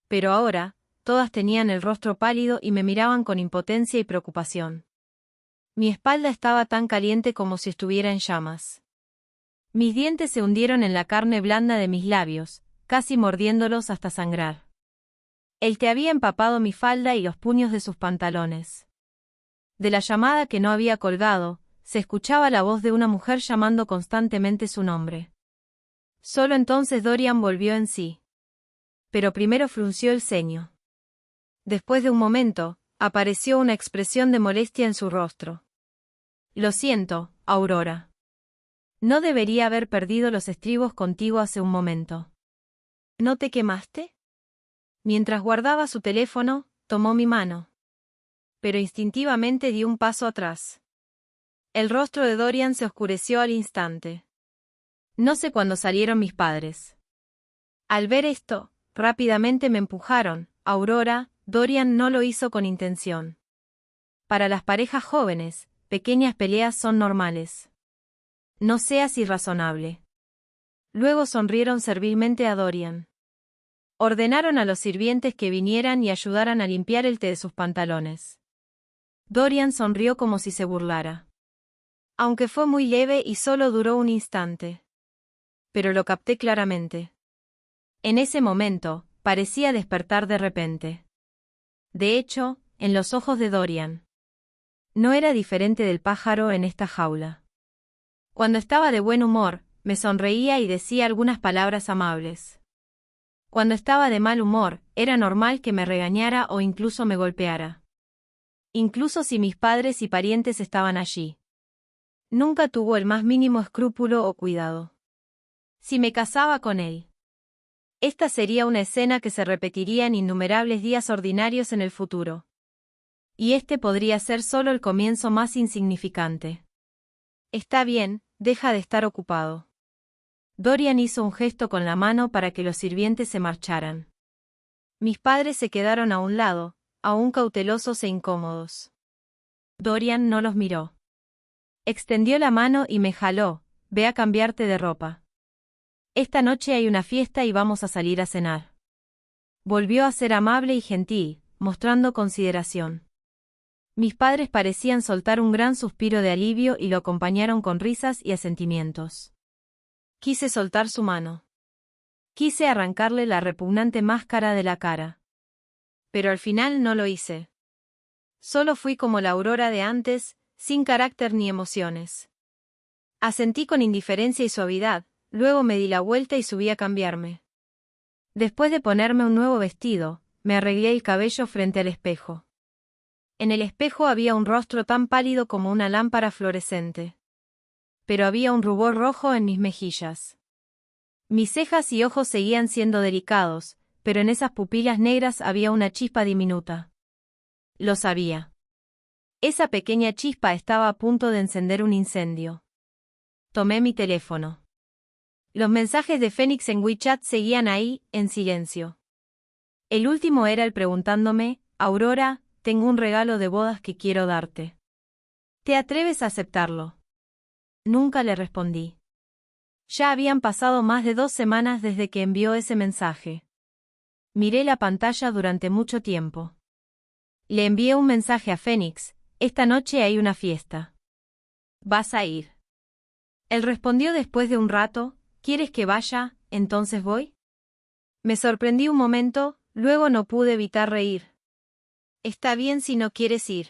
Pero ahora, todas tenían el rostro pálido y me miraban con impotencia y preocupación. Mi espalda estaba tan caliente como si estuviera en llamas. Mis dientes se hundieron en la carne blanda de mis labios, casi mordiéndolos hasta sangrar. El té había empapado mi falda y los puños de sus pantalones. De la llamada que no había colgado, se escuchaba la voz de una mujer llamando constantemente su nombre. Solo entonces Dorian volvió en sí. Pero primero frunció el ceño. Después de un momento, apareció una expresión de molestia en su rostro. Lo siento, Aurora. No debería haber perdido los estribos contigo hace un momento. ¿No te quemaste? Mientras guardaba su teléfono, tomó mi mano. Pero instintivamente dio un paso atrás. El rostro de Dorian se oscureció al instante. No sé cuándo salieron mis padres. Al ver esto, rápidamente me empujaron. Aurora, Dorian no lo hizo con intención. Para las parejas jóvenes, pequeñas peleas son normales. No seas irrazonable. Luego sonrieron servilmente a Dorian. Ordenaron a los sirvientes que vinieran y ayudaran a limpiar el té de sus pantalones. Dorian sonrió como si se burlara. Aunque fue muy leve y solo duró un instante. Pero lo capté claramente. En ese momento, parecía despertar de repente. De hecho, en los ojos de Dorian. No era diferente del pájaro en esta jaula. Cuando estaba de buen humor, me sonreía y decía algunas palabras amables. Cuando estaba de mal humor, era normal que me regañara o incluso me golpeara. Incluso si mis padres y parientes estaban allí. Nunca tuvo el más mínimo escrúpulo o cuidado. Si me casaba con él. Esta sería una escena que se repetiría en innumerables días ordinarios en el futuro. Y este podría ser solo el comienzo más insignificante. Está bien, deja de estar ocupado. Dorian hizo un gesto con la mano para que los sirvientes se marcharan. Mis padres se quedaron a un lado, aún cautelosos e incómodos. Dorian no los miró. Extendió la mano y me jaló. Ve a cambiarte de ropa. Esta noche hay una fiesta y vamos a salir a cenar. Volvió a ser amable y gentil, mostrando consideración. Mis padres parecían soltar un gran suspiro de alivio y lo acompañaron con risas y asentimientos. Quise soltar su mano. Quise arrancarle la repugnante máscara de la cara. Pero al final no lo hice. Solo fui como la Aurora de antes, sin carácter ni emociones. Asentí con indiferencia y suavidad, luego me di la vuelta y subí a cambiarme. Después de ponerme un nuevo vestido, me arreglé el cabello frente al espejo. En el espejo había un rostro tan pálido como una lámpara fluorescente. Pero había un rubor rojo en mis mejillas. Mis cejas y ojos seguían siendo delicados, pero en esas pupilas negras había una chispa diminuta. Lo sabía. Esa pequeña chispa estaba a punto de encender un incendio. Tomé mi teléfono. Los mensajes de Fénix en WeChat seguían ahí, en silencio. El último era él preguntándome, Aurora, tengo un regalo de bodas que quiero darte. ¿Te atreves a aceptarlo? Nunca le respondí. Ya habían pasado más de 2 semanas desde que envió ese mensaje. Miré la pantalla durante mucho tiempo. Le envié un mensaje a Fénix, esta noche hay una fiesta. ¿Vas a ir? Él respondió después de un rato, ¿quieres que vaya, entonces voy? Me sorprendí un momento, luego no pude evitar reír. Está bien si no quieres ir.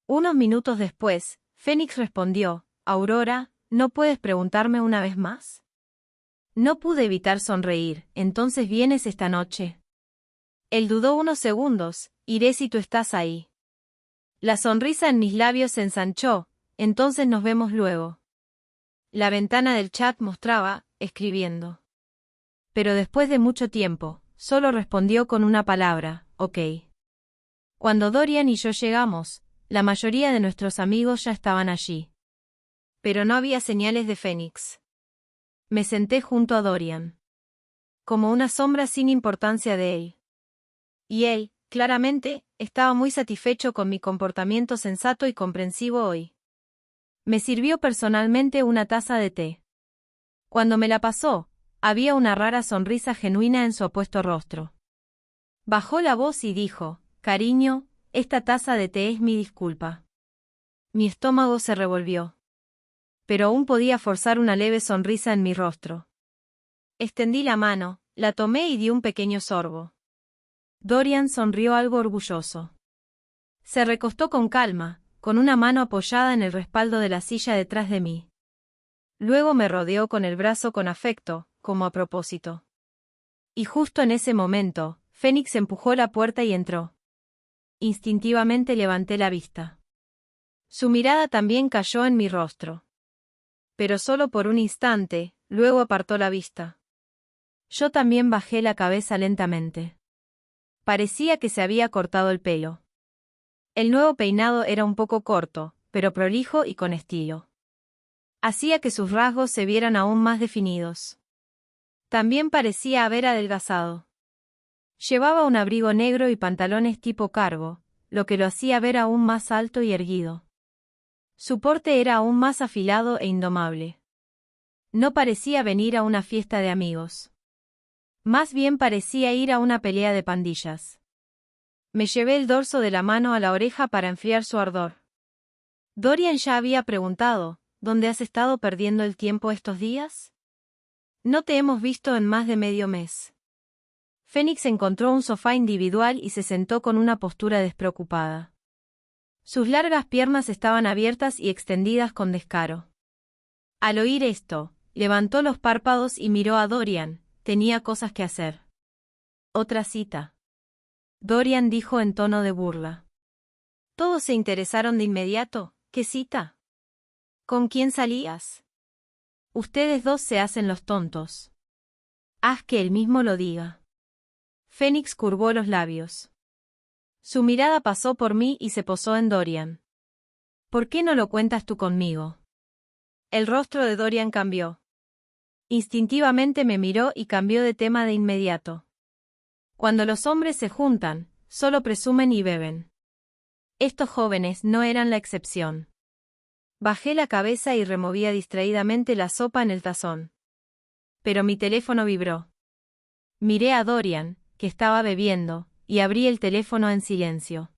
Unos minutos después, Fénix respondió, Aurora, ¿no puedes preguntarme una vez más? No pude evitar sonreír, ¿entonces vienes esta noche? Él dudó unos segundos, iré si tú estás ahí. La sonrisa en mis labios se ensanchó, entonces nos vemos luego. La ventana del chat mostraba, escribiendo. Pero después de mucho tiempo, solo respondió con una palabra, ok. Cuando Dorian y yo llegamos, la mayoría de nuestros amigos ya estaban allí. Pero no había señales de Fénix. Me senté junto a Dorian. como una sombra sin importancia de él. Y él, claramente, estaba muy satisfecho con mi comportamiento sensato y comprensivo hoy. Me sirvió personalmente una taza de té. Cuando me la pasó, había una rara sonrisa genuina en su apuesto rostro. Bajó la voz y dijo: «Cariño, esta taza de té es mi disculpa». Mi estómago se revolvió. Pero aún podía forzar una leve sonrisa en mi rostro. Extendí la mano, la tomé y di un pequeño sorbo. Dorian sonrió algo orgulloso. Se recostó con calma, con una mano apoyada en el respaldo de la silla detrás de mí. Luego me rodeó con el brazo con afecto, como a propósito. Y justo en ese momento, Fénix empujó la puerta y entró. Instintivamente levanté la vista. Su mirada también cayó en mi rostro. Pero solo por un instante, luego apartó la vista. Yo también bajé la cabeza lentamente. Parecía que se había cortado el pelo. El nuevo peinado era un poco corto, pero prolijo y con estilo. Hacía que sus rasgos se vieran aún más definidos. También parecía haber adelgazado. Llevaba un abrigo negro y pantalones tipo cargo, lo que lo hacía ver aún más alto y erguido. Su porte era aún más afilado e indomable. No parecía venir a una fiesta de amigos. Más bien parecía ir a una pelea de pandillas. Me llevé el dorso de la mano a la oreja para enfriar su ardor. Dorian ya había preguntado: ¿dónde has estado perdiendo el tiempo estos días? No te hemos visto en más de medio mes. Fénix encontró un sofá individual y se sentó con una postura despreocupada. Sus largas piernas estaban abiertas y extendidas con descaro. Al oír esto, levantó los párpados y miró a Dorian. Tenía cosas que hacer. Otra cita. Dorian dijo en tono de burla. Todos se interesaron de inmediato. ¿Qué cita? ¿Con quién salías? Ustedes dos se hacen los tontos. Haz que él mismo lo diga. Fénix curvó los labios. Su mirada pasó por mí y se posó en Dorian. ¿Por qué no lo cuentas tú conmigo? El rostro de Dorian cambió. Instintivamente me miró y cambió de tema de inmediato. Cuando los hombres se juntan, solo presumen y beben. Estos jóvenes no eran la excepción. Bajé la cabeza y removía distraídamente la sopa en el tazón. Pero mi teléfono vibró. Miré a Dorian, que estaba bebiendo, y abrí el teléfono en silencio.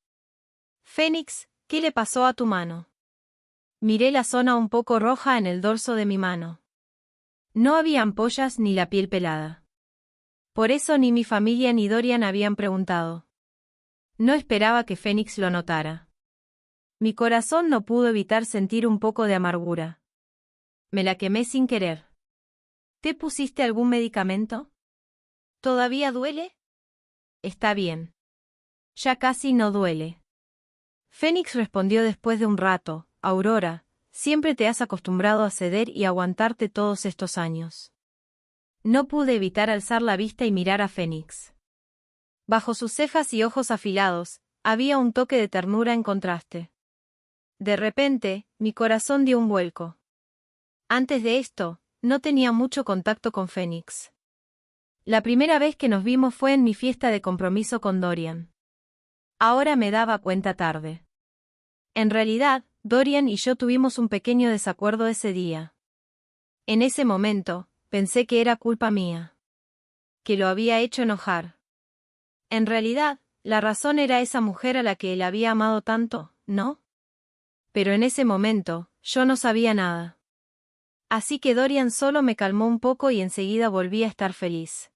Fénix, ¿qué le pasó a tu mano? Miré la zona un poco roja en el dorso de mi mano. No había ampollas ni la piel pelada. Por eso ni mi familia ni Dorian habían preguntado. No esperaba que Fénix lo notara. Mi corazón no pudo evitar sentir un poco de amargura. Me la quemé sin querer. ¿Te pusiste algún medicamento? ¿Todavía duele? Está bien. Ya casi no duele. Fénix respondió después de un rato: Aurora, siempre te has acostumbrado a ceder y aguantarte todos estos años. No pude evitar alzar la vista y mirar a Fénix. Bajo sus cejas y ojos afilados, había un toque de ternura en contraste. De repente, mi corazón dio un vuelco. Antes de esto, no tenía mucho contacto con Fénix. La primera vez que nos vimos fue en mi fiesta de compromiso con Dorian. Ahora me daba cuenta tarde. En realidad, Dorian y yo tuvimos un pequeño desacuerdo ese día. En ese momento, pensé que era culpa mía. Que lo había hecho enojar. En realidad, la razón era esa mujer a la que él había amado tanto, ¿no? Pero en ese momento, yo no sabía nada. Así que Dorian solo me calmó un poco y enseguida volví a estar feliz.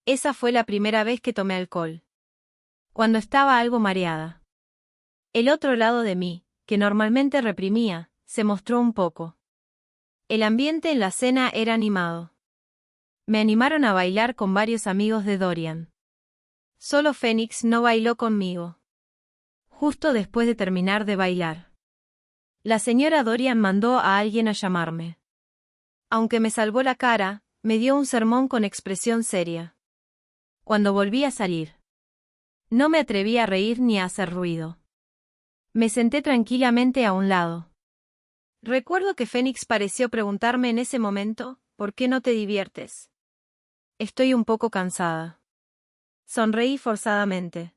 Esa fue la primera vez que tomé alcohol. Cuando estaba algo mareada. El otro lado de mí, que normalmente reprimía, se mostró un poco. El ambiente en la cena era animado. Me animaron a bailar con varios amigos de Dorian. Solo Fénix no bailó conmigo. Justo después de terminar de bailar, la señora Dorian mandó a alguien a llamarme. Aunque me salvó la cara, me dio un sermón con expresión seria. Cuando volví a salir, no me atreví a reír ni a hacer ruido. Me senté tranquilamente a un lado. Recuerdo que Fénix pareció preguntarme en ese momento: ¿por qué no te diviertes? Estoy un poco cansada. Sonreí forzadamente.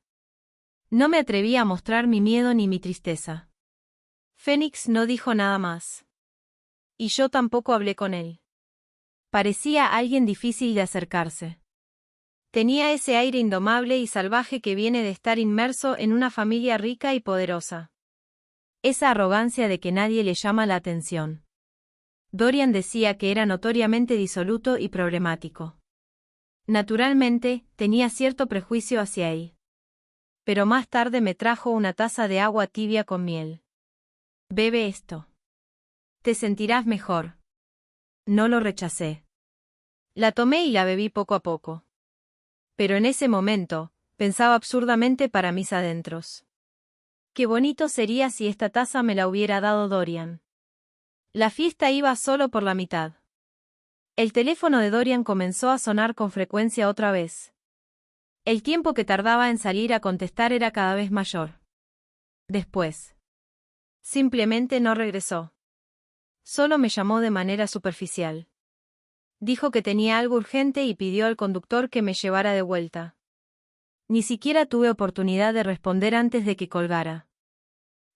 No me atreví a mostrar mi miedo ni mi tristeza. Fénix no dijo nada más. Y yo tampoco hablé con él. Parecía alguien difícil de acercarse. Tenía ese aire indomable y salvaje que viene de estar inmerso en una familia rica y poderosa. Esa arrogancia de que nadie le llama la atención. Dorian decía que era notoriamente disoluto y problemático. Naturalmente, tenía cierto prejuicio hacia él. Pero más tarde me trajo una taza de agua tibia con miel. Bebe esto. Te sentirás mejor. No lo rechacé. La tomé y la bebí poco a poco. Pero en ese momento, pensaba absurdamente para mis adentros. Qué bonito sería si esta taza me la hubiera dado Dorian. La fiesta iba solo por la mitad. El teléfono de Dorian comenzó a sonar con frecuencia otra vez. El tiempo que tardaba en salir a contestar era cada vez mayor. Después. Simplemente no regresó. Solo me llamó de manera superficial. Dijo que tenía algo urgente y pidió al conductor que me llevara de vuelta. Ni siquiera tuve oportunidad de responder antes de que colgara.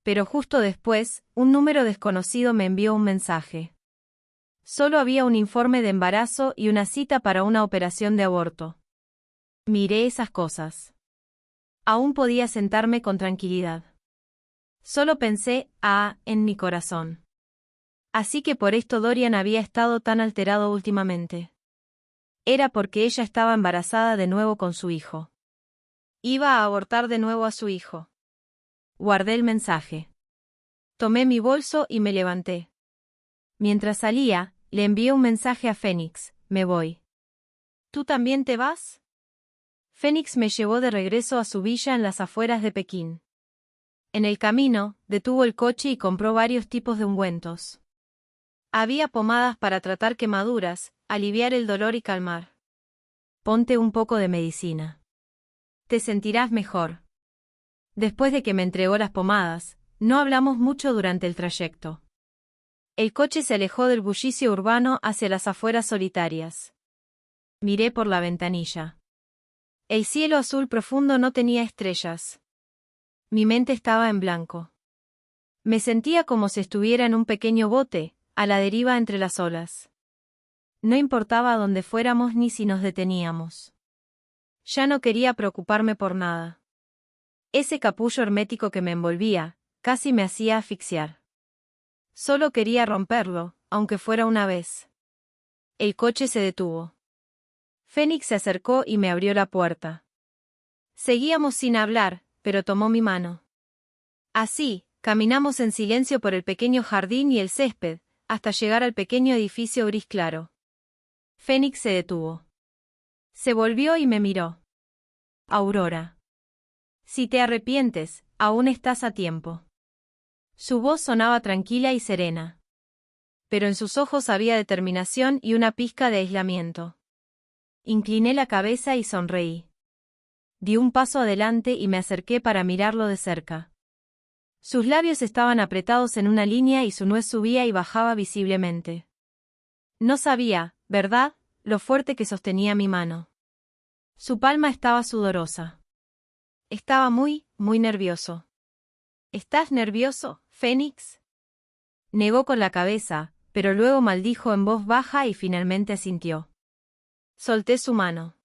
Pero justo después, un número desconocido me envió un mensaje. Solo había un informe de embarazo y una cita para una operación de aborto. Miré esas cosas. Aún podía sentarme con tranquilidad. Solo pensé, en mi corazón. Así que por esto Dorian había estado tan alterado últimamente. Era porque ella estaba embarazada de nuevo con su hijo. Iba a abortar de nuevo a su hijo. Guardé el mensaje. Tomé mi bolso y me levanté. Mientras salía, le envié un mensaje a Fénix: me voy. ¿Tú también te vas? Fénix me llevó de regreso a su villa en las afueras de Pekín. En el camino, detuvo el coche y compró varios tipos de ungüentos. Había pomadas para tratar quemaduras, aliviar el dolor y calmar. Ponte un poco de medicina. Te sentirás mejor. Después de que me entregó las pomadas, no hablamos mucho durante el trayecto. El coche se alejó del bullicio urbano hacia las afueras solitarias. Miré por la ventanilla. El cielo azul profundo no tenía estrellas. Mi mente estaba en blanco. Me sentía como si estuviera en un pequeño bote, a la deriva entre las olas. No importaba a dónde fuéramos ni si nos deteníamos. Ya no quería preocuparme por nada. Ese capullo hermético que me envolvía, casi me hacía asfixiar. Solo quería romperlo, aunque fuera una vez. El coche se detuvo. Fénix se acercó y me abrió la puerta. Seguíamos sin hablar, pero tomó mi mano. Así, caminamos en silencio por el pequeño jardín y el césped, hasta llegar al pequeño edificio gris claro. Fénix se detuvo. Se volvió y me miró. Aurora. Si te arrepientes, aún estás a tiempo. Su voz sonaba tranquila y serena. Pero en sus ojos había determinación y una pizca de aislamiento. Incliné la cabeza y sonreí. Di un paso adelante y me acerqué para mirarlo de cerca. Sus labios estaban apretados en una línea y su nuez subía y bajaba visiblemente. No sabía, ¿verdad?, lo fuerte que sostenía mi mano. Su palma estaba sudorosa. Estaba muy nervioso. ¿Estás nervioso, Fénix? Negó con la cabeza, pero luego maldijo en voz baja y finalmente asintió. Solté su mano.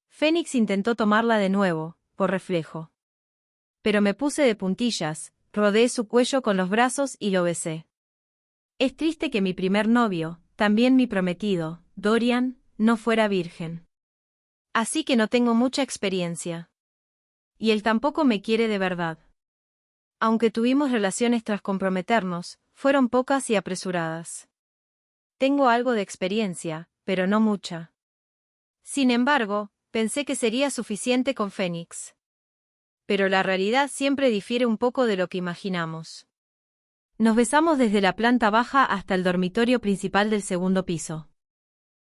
Fénix intentó tomarla de nuevo, por reflejo. Pero me puse de puntillas, rodeé su cuello con los brazos y lo besé. Es triste que mi primer novio, también mi prometido, Dorian, no fuera virgen. Así que no tengo mucha experiencia. Y él tampoco me quiere de verdad. Aunque tuvimos relaciones tras comprometernos, fueron pocas y apresuradas. Tengo algo de experiencia, pero no mucha. Sin embargo, pensé que sería suficiente con Fénix. Pero la realidad siempre difiere un poco de lo que imaginamos. Nos besamos desde la planta baja hasta el dormitorio principal del segundo piso.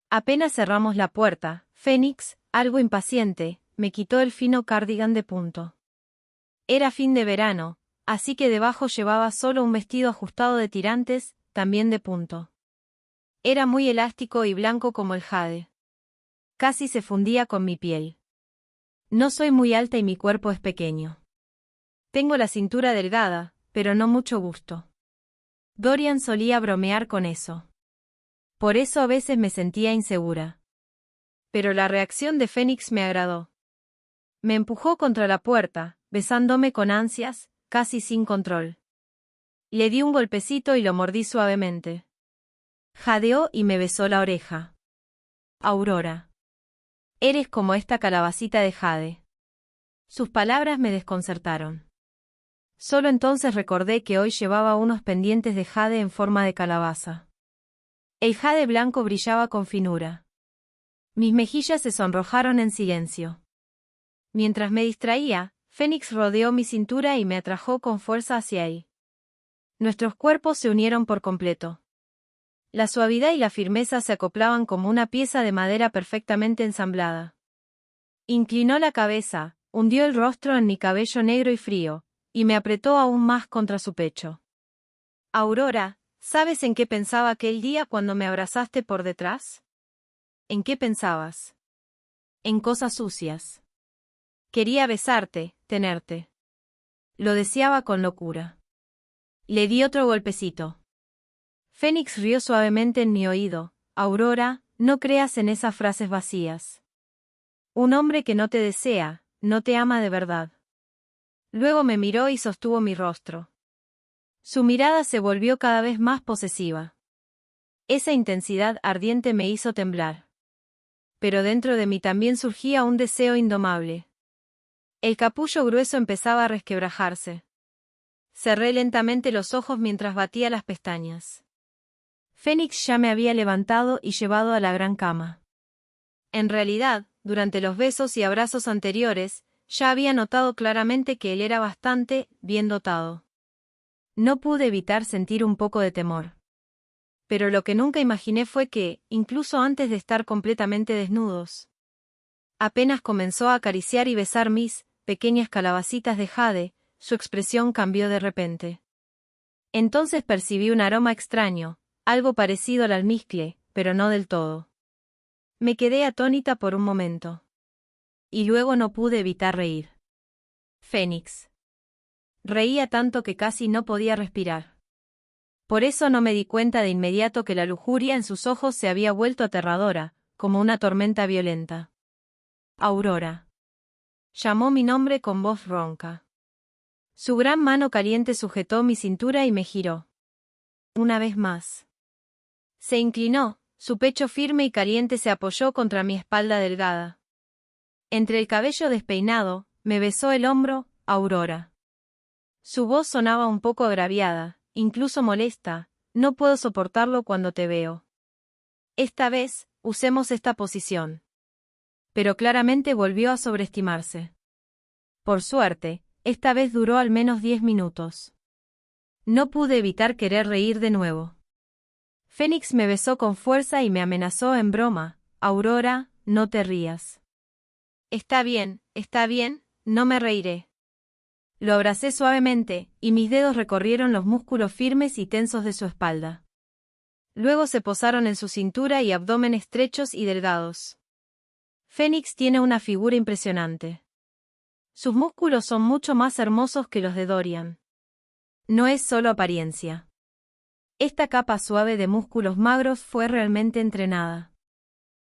Apenas cerramos la puerta, Fénix, algo impaciente, me quitó el fino cardigan de punto. Era fin de verano, así que debajo llevaba solo un vestido ajustado de tirantes, también de punto. Era muy elástico y blanco como el jade. casi se fundía con mi piel. No soy muy alta y mi cuerpo es pequeño. Tengo la cintura delgada, pero no mucho gusto. Dorian solía bromear con eso. Por eso a veces me sentía insegura. Pero la reacción de Fénix me agradó. Me empujó contra la puerta, besándome con ansias, casi sin control. Le di un golpecito y lo mordí suavemente. Jadeó y me besó la oreja. Aurora. Eres como esta calabacita de jade. Sus palabras me desconcertaron. Solo entonces recordé que hoy llevaba unos pendientes de jade en forma de calabaza. El jade blanco brillaba con finura. Mis mejillas se sonrojaron en silencio. Mientras me distraía, Fénix rodeó mi cintura y me atrajo con fuerza hacia él. Nuestros cuerpos se unieron por completo. La suavidad y la firmeza se acoplaban como una pieza de madera perfectamente ensamblada. Inclinó la cabeza, hundió el rostro en mi cabello negro y frío, y me apretó aún más contra su pecho. Aurora, ¿sabes en qué pensaba aquel día cuando me abrazaste por detrás? ¿En qué pensabas? En cosas sucias. Quería besarte, tenerte. Lo deseaba con locura. Le di otro golpecito. Fénix rió suavemente en mi oído. Aurora, no creas en esas frases vacías. Un hombre que no te desea, no te ama de verdad. Luego me miró y sostuvo mi rostro. Su mirada se volvió cada vez más posesiva. Esa intensidad ardiente me hizo temblar. Pero dentro de mí también surgía un deseo indomable. El capullo grueso empezaba a resquebrajarse. Cerré lentamente los ojos mientras batía las pestañas. Fénix ya me había levantado y llevado a la gran cama. En realidad, durante los besos y abrazos anteriores, ya había notado claramente que él era bastante bien dotado. No pude evitar sentir un poco de temor. Pero lo que nunca imaginé fue que, incluso antes de estar completamente desnudos, apenas comenzó a acariciar y besar mis pequeñas calabacitas de jade, su expresión cambió de repente. Entonces percibí un aroma extraño, algo parecido al almizcle, pero no del todo. Me quedé atónita por un momento. Y luego no pude evitar reír. Fénix. Reía tanto que casi no podía respirar. Por eso no me di cuenta de inmediato que la lujuria en sus ojos se había vuelto aterradora, como una tormenta violenta. Aurora. Llamó mi nombre con voz ronca. Su gran mano caliente sujetó mi cintura y me giró. Una vez más. Se inclinó, su pecho firme y caliente se apoyó contra mi espalda delgada. Entre el cabello despeinado, me besó el hombro, Aurora. Su voz sonaba un poco agraviada, incluso molesta. No puedo soportarlo cuando te veo. Esta vez, usemos esta posición. Pero claramente volvió a sobreestimarse. Por suerte, esta vez duró al menos 10 minutos. No pude evitar querer reír de nuevo. Fénix me besó con fuerza y me amenazó en broma. Aurora, no te rías. Está bien, no me reiré. Lo abracé suavemente, y mis dedos recorrieron los músculos firmes y tensos de su espalda. Luego se posaron en su cintura y abdomen estrechos y delgados. Fénix tiene una figura impresionante. Sus músculos son mucho más hermosos que los de Dorian. No es solo apariencia. Esta capa suave de músculos magros fue realmente entrenada.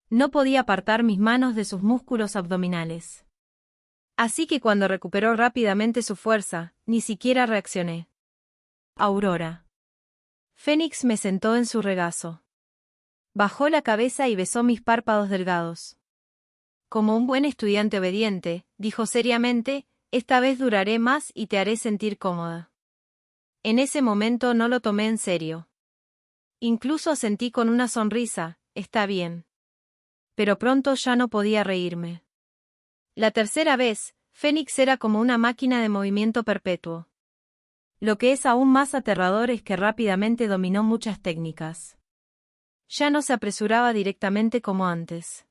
No podía apartar mis manos de sus músculos abdominales. Así que cuando recuperó rápidamente su fuerza, ni siquiera reaccioné. Aurora. Fénix me sentó en su regazo. Bajó la cabeza y besó mis párpados delgados. Como un buen estudiante obediente, dijo seriamente, esta vez duraré más y te haré sentir cómoda. En ese momento no lo tomé en serio. Incluso asentí con una sonrisa, está bien. Pero pronto ya no podía reírme. La tercera vez, Fénix era como una máquina de movimiento perpetuo. Lo que es aún más aterrador es que rápidamente dominó muchas técnicas. Ya no se apresuraba directamente como antes.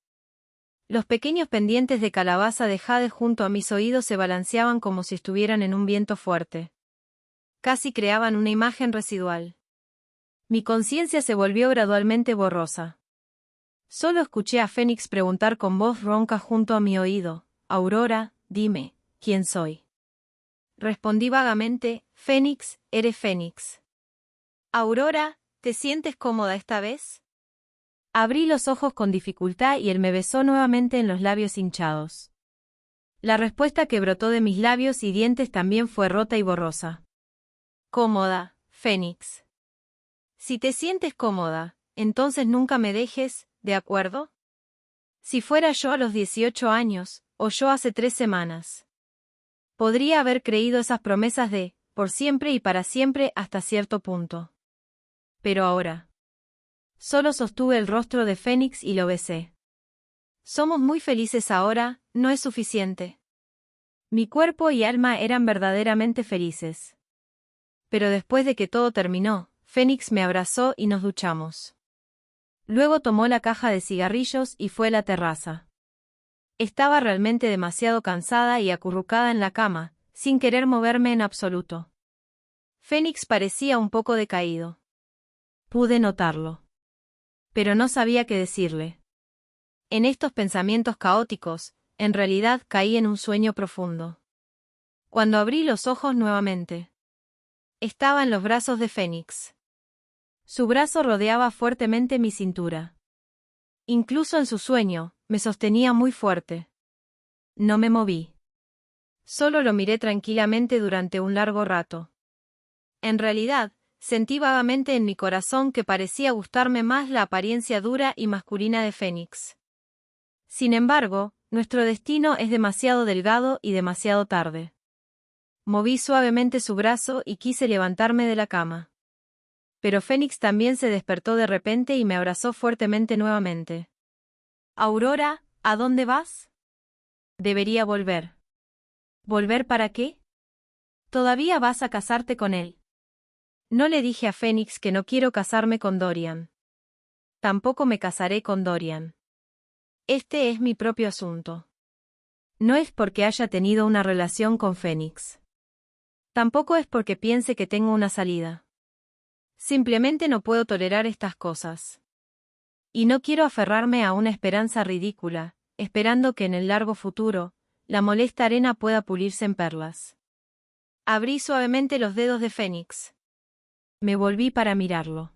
Los pequeños pendientes de calabaza de jade junto a mis oídos se balanceaban como si estuvieran en un viento fuerte. Casi creaban una imagen residual. Mi conciencia se volvió gradualmente borrosa. Solo escuché a Fénix preguntar con voz ronca junto a mi oído: Aurora, dime, ¿quién soy? Respondí vagamente: Fénix, eres Fénix. Aurora, ¿te sientes cómoda esta vez? Abrí los ojos con dificultad y él me besó nuevamente en los labios hinchados. La respuesta que brotó de mis labios y dientes también fue rota y borrosa. Cómoda, Fénix. Si te sientes cómoda, entonces nunca me dejes, ¿de acuerdo? Si fuera yo a los 18 años, o yo hace 3 semanas. Podría haber creído esas promesas de, por siempre y para siempre hasta cierto punto. Pero ahora. Solo sostuve el rostro de Fénix y lo besé. Somos muy felices ahora, no es suficiente. Mi cuerpo y alma eran verdaderamente felices. Pero después de que todo terminó, Fénix me abrazó y nos duchamos. Luego tomó la caja de cigarrillos y fue a la terraza. Estaba realmente demasiado cansada y acurrucada en la cama, sin querer moverme en absoluto. Fénix parecía un poco decaído. Pude notarlo. Pero no sabía qué decirle. En estos pensamientos caóticos, en realidad caí en un sueño profundo. Cuando abrí los ojos nuevamente, estaba en los brazos de Fénix. Su brazo rodeaba fuertemente mi cintura. Incluso en su sueño, me sostenía muy fuerte. No me moví. Solo lo miré tranquilamente durante un largo rato. En realidad, sentí vagamente en mi corazón que parecía gustarme más la apariencia dura y masculina de Fénix. Sin embargo, nuestro destino es demasiado delgado y demasiado tarde. Moví suavemente su brazo y quise levantarme de la cama. Pero Fénix también se despertó de repente y me abrazó fuertemente nuevamente. Aurora, ¿a dónde vas? Debería volver. ¿Volver para qué? Todavía vas a casarte con él. No le dije a Fénix que no quiero casarme con Dorian. Tampoco me casaré con Dorian. Este es mi propio asunto. No es porque haya tenido una relación con Fénix. Tampoco es porque piense que tengo una salida. Simplemente no puedo tolerar estas cosas. Y no quiero aferrarme a una esperanza ridícula, esperando que en el largo futuro, la molesta arena pueda pulirse en perlas. Abrí suavemente los dedos de Fénix. Me volví para mirarlo.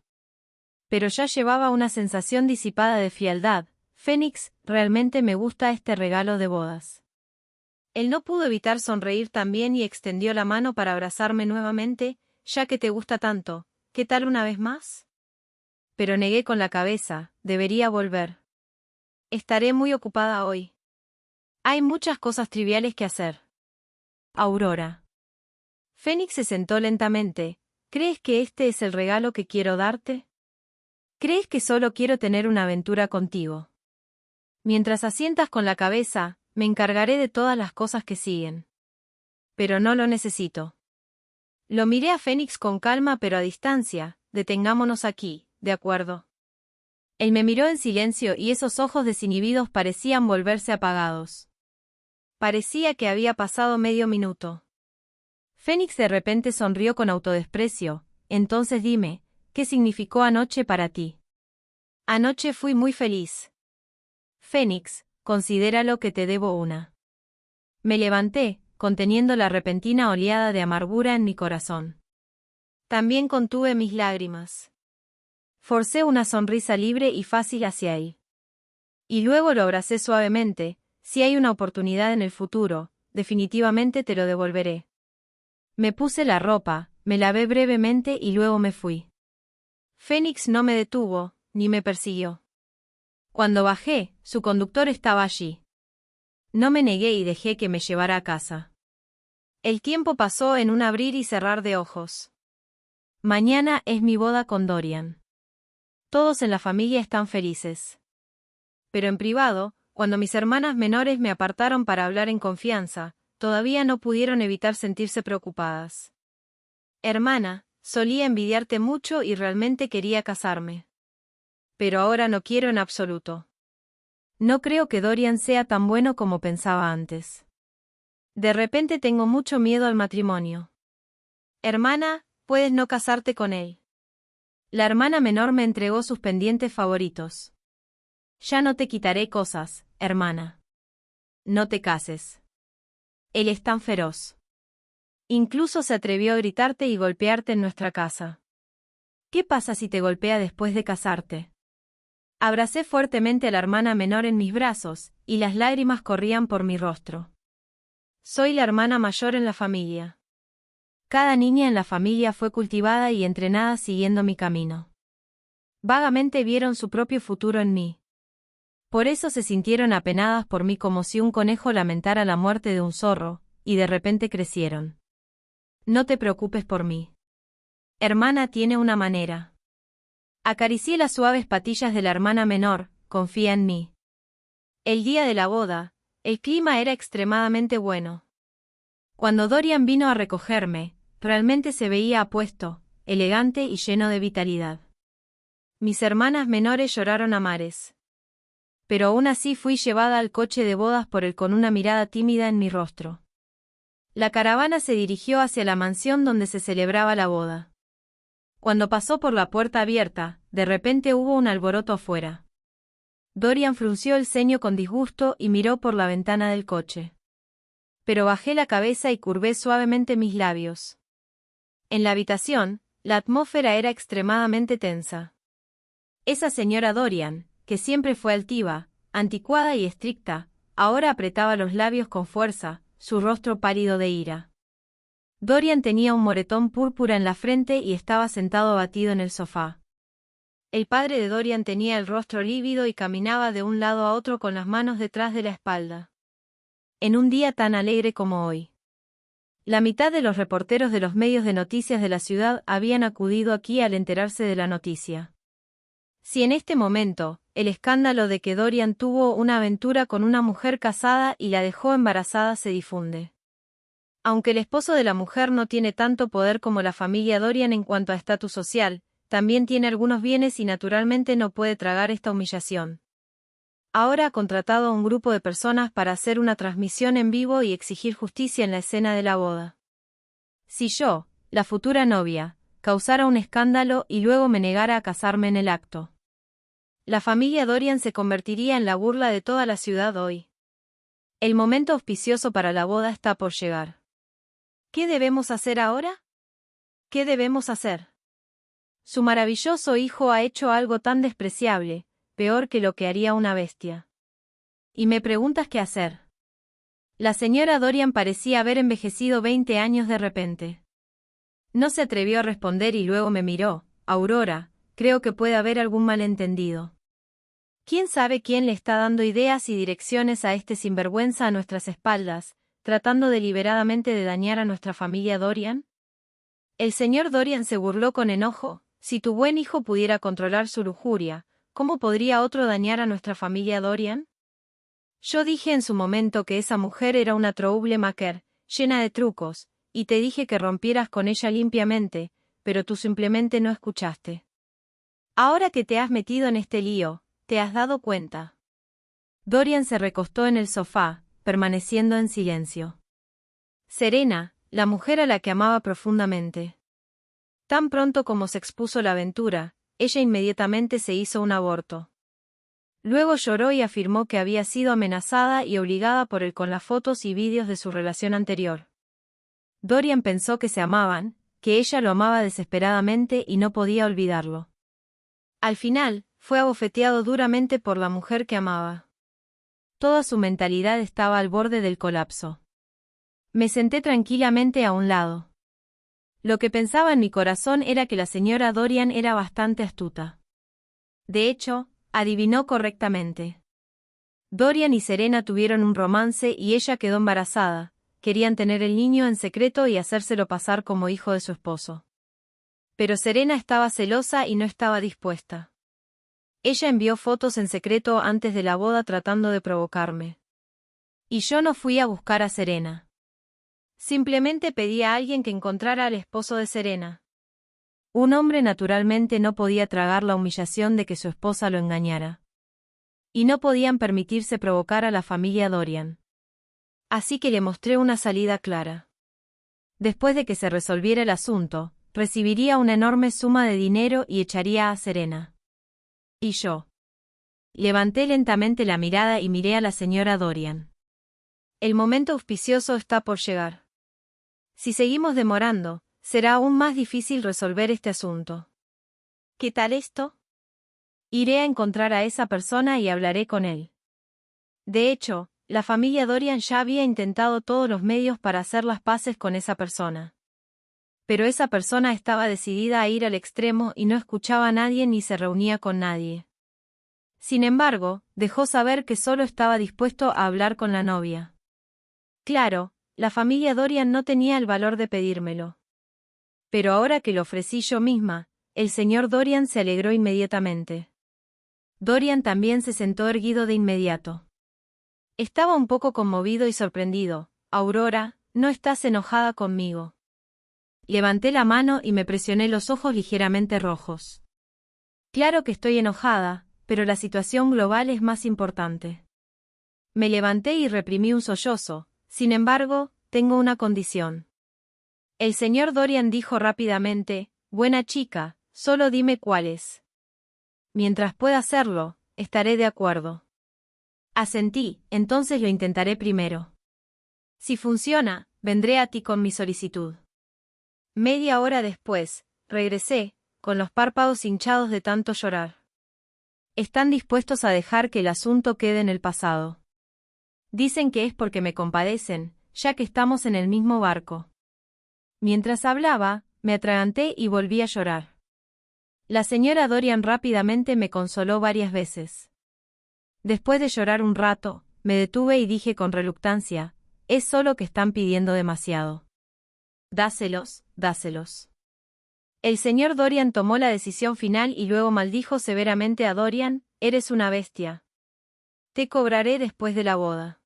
Pero ya llevaba una sensación disipada de frialdad. Fénix, realmente me gusta este regalo de bodas. Él no pudo evitar sonreír también y extendió la mano para abrazarme nuevamente, ya que te gusta tanto, ¿qué tal una vez más? Pero negué con la cabeza, debería volver. Estaré muy ocupada hoy. Hay muchas cosas triviales que hacer. Aurora. Fénix se sentó lentamente. ¿Crees que este es el regalo que quiero darte? ¿Crees que solo quiero tener una aventura contigo? Mientras asientas con la cabeza, me encargaré de todas las cosas que siguen. Pero no lo necesito. Lo miré a Fénix con calma pero a distancia. Detengámonos aquí, ¿de acuerdo? Él me miró en silencio y esos ojos desinhibidos parecían volverse apagados. Parecía que había pasado medio minuto. Fénix de repente sonrió con autodesprecio. Entonces dime, ¿qué significó anoche para ti? Anoche fui muy feliz. Fénix, considéralo que te debo una. Me levanté, conteniendo la repentina oleada de amargura en mi corazón. También contuve mis lágrimas. Forcé una sonrisa libre y fácil hacia él. Y luego lo abracé suavemente. Si hay una oportunidad en el futuro, definitivamente te lo devolveré. Me puse la ropa, me lavé brevemente y luego me fui. Fénix no me detuvo, ni me persiguió. Cuando bajé, su conductor estaba allí. No me negué y dejé que me llevara a casa. El tiempo pasó en un abrir y cerrar de ojos. Mañana es mi boda con Dorian. Todos en la familia están felices. Pero en privado, cuando mis hermanas menores me apartaron para hablar en confianza, todavía no pudieron evitar sentirse preocupadas. Hermana, solía envidiarte mucho y realmente quería casarme. Pero ahora no quiero en absoluto. No creo que Dorian sea tan bueno como pensaba antes. De repente tengo mucho miedo al matrimonio. Hermana, puedes no casarte con él. La hermana menor me entregó sus pendientes favoritos. Ya no te quitaré cosas, hermana. No te cases. Él es tan feroz. Incluso se atrevió a gritarte y golpearte en nuestra casa. ¿Qué pasa si te golpea después de casarte? Abracé fuertemente a la hermana menor en mis brazos, y las lágrimas corrían por mi rostro. Soy la hermana mayor en la familia. Cada niña en la familia fue cultivada y entrenada siguiendo mi camino. Vagamente vieron su propio futuro en mí. Por eso se sintieron apenadas por mí como si un conejo lamentara la muerte de un zorro, y de repente crecieron. No te preocupes por mí. Hermana tiene una manera. Acaricié las suaves patillas de la hermana menor, confía en mí. El día de la boda, el clima era extremadamente bueno. Cuando Dorian vino a recogerme, realmente se veía apuesto, elegante y lleno de vitalidad. Mis hermanas menores lloraron a mares. Pero aún así fui llevada al coche de bodas por él con una mirada tímida en mi rostro. La caravana se dirigió hacia la mansión donde se celebraba la boda. Cuando pasó por la puerta abierta, de repente hubo un alboroto afuera. Dorian frunció el ceño con disgusto y miró por la ventana del coche. Pero bajé la cabeza y curvé suavemente mis labios. En la habitación, la atmósfera era extremadamente tensa. Esa señora Dorian, que siempre fue altiva, anticuada y estricta, ahora apretaba los labios con fuerza, su rostro pálido de ira. Dorian tenía un moretón púrpura en la frente y estaba sentado abatido en el sofá. El padre de Dorian tenía el rostro lívido y caminaba de un lado a otro con las manos detrás de la espalda. En un día tan alegre como hoy. La mitad de los reporteros de los medios de noticias de la ciudad habían acudido aquí al enterarse de la noticia. Si en este momento, el escándalo de que Dorian tuvo una aventura con una mujer casada y la dejó embarazada se difunde. Aunque el esposo de la mujer no tiene tanto poder como la familia Dorian en cuanto a estatus social, también tiene algunos bienes y naturalmente no puede tragar esta humillación. Ahora ha contratado a un grupo de personas para hacer una transmisión en vivo y exigir justicia en la escena de la boda. Si yo, la futura novia, causara un escándalo y luego me negara a casarme en el acto, la familia Dorian se convertiría en la burla de toda la ciudad hoy. El momento auspicioso para la boda está por llegar. ¿Qué debemos hacer ahora? ¿Qué debemos hacer? Su maravilloso hijo ha hecho algo tan despreciable, peor que lo que haría una bestia. ¿Y me preguntas qué hacer? La señora Dorian parecía haber envejecido 20 años de repente. No se atrevió a responder y luego me miró. Aurora, creo que puede haber algún malentendido. ¿Quién sabe quién le está dando ideas y direcciones a este sinvergüenza a nuestras espaldas, tratando deliberadamente de dañar a nuestra familia Dorian? El señor Dorian se burló con enojo. Si tu buen hijo pudiera controlar su lujuria, ¿cómo podría otro dañar a nuestra familia Dorian? Yo dije en su momento que esa mujer era una troublemaker, llena de trucos, y te dije que rompieras con ella limpiamente, pero tú simplemente no escuchaste. Ahora que te has metido en este lío, ¿te has dado cuenta? Dorian se recostó en el sofá, permaneciendo en silencio. Serena, la mujer a la que amaba profundamente. Tan pronto como se expuso la aventura, ella inmediatamente se hizo un aborto. Luego lloró y afirmó que había sido amenazada y obligada por él con las fotos y vídeos de su relación anterior. Dorian pensó que se amaban, que ella lo amaba desesperadamente y no podía olvidarlo. Al final, fue abofeteado duramente por la mujer que amaba. Toda su mentalidad estaba al borde del colapso. Me senté tranquilamente a un lado. Lo que pensaba en mi corazón era que la señora Dorian era bastante astuta. De hecho, adivinó correctamente. Dorian y Serena tuvieron un romance y ella quedó embarazada. Querían tener el niño en secreto y hacérselo pasar como hijo de su esposo. Pero Serena estaba celosa y no estaba dispuesta. Ella envió fotos en secreto antes de la boda tratando de provocarme. Y yo no fui a buscar a Serena. Simplemente pedí a alguien que encontrara al esposo de Serena. Un hombre naturalmente no podía tragar la humillación de que su esposa lo engañara. Y no podían permitirse provocar a la familia Dorian. Así que le mostré una salida clara. Después de que se resolviera el asunto, recibiría una enorme suma de dinero y echaría a Serena. Y yo. Levanté lentamente la mirada y miré a la señora Dorian. El momento auspicioso está por llegar. Si seguimos demorando, será aún más difícil resolver este asunto. ¿Qué tal esto? Iré a encontrar a esa persona y hablaré con él. De hecho, la familia Dorian ya había intentado todos los medios para hacer las paces con esa persona. Pero esa persona estaba decidida a ir al extremo y no escuchaba a nadie ni se reunía con nadie. Sin embargo, dejó saber que solo estaba dispuesto a hablar con la novia. Claro, la familia Dorian no tenía el valor de pedírmelo. Pero ahora que lo ofrecí yo misma, el señor Dorian se alegró inmediatamente. Dorian también se sentó erguido de inmediato. Estaba un poco conmovido y sorprendido. Aurora, ¿no estás enojada conmigo? Levanté la mano y me presioné los ojos ligeramente rojos. Claro que estoy enojada, pero la situación global es más importante. Me levanté y reprimí un sollozo. Sin embargo, tengo una condición. El señor Dorian dijo rápidamente, buena chica, solo dime cuál es. Mientras pueda hacerlo, estaré de acuerdo. Asentí, entonces lo intentaré primero. Si funciona, vendré a ti con mi solicitud. Media hora después, regresé, con los párpados hinchados de tanto llorar. Están dispuestos a dejar que el asunto quede en el pasado. Dicen que es porque me compadecen, ya que estamos en el mismo barco. Mientras hablaba, me atraganté y volví a llorar. La señora Dorian rápidamente me consoló varias veces. Después de llorar un rato, me detuve y dije con reluctancia, es solo que están pidiendo demasiado. Dáselos, dáselos. El señor Dorian tomó la decisión final y luego maldijo severamente a Dorian, eres una bestia. Te cobraré después de la boda.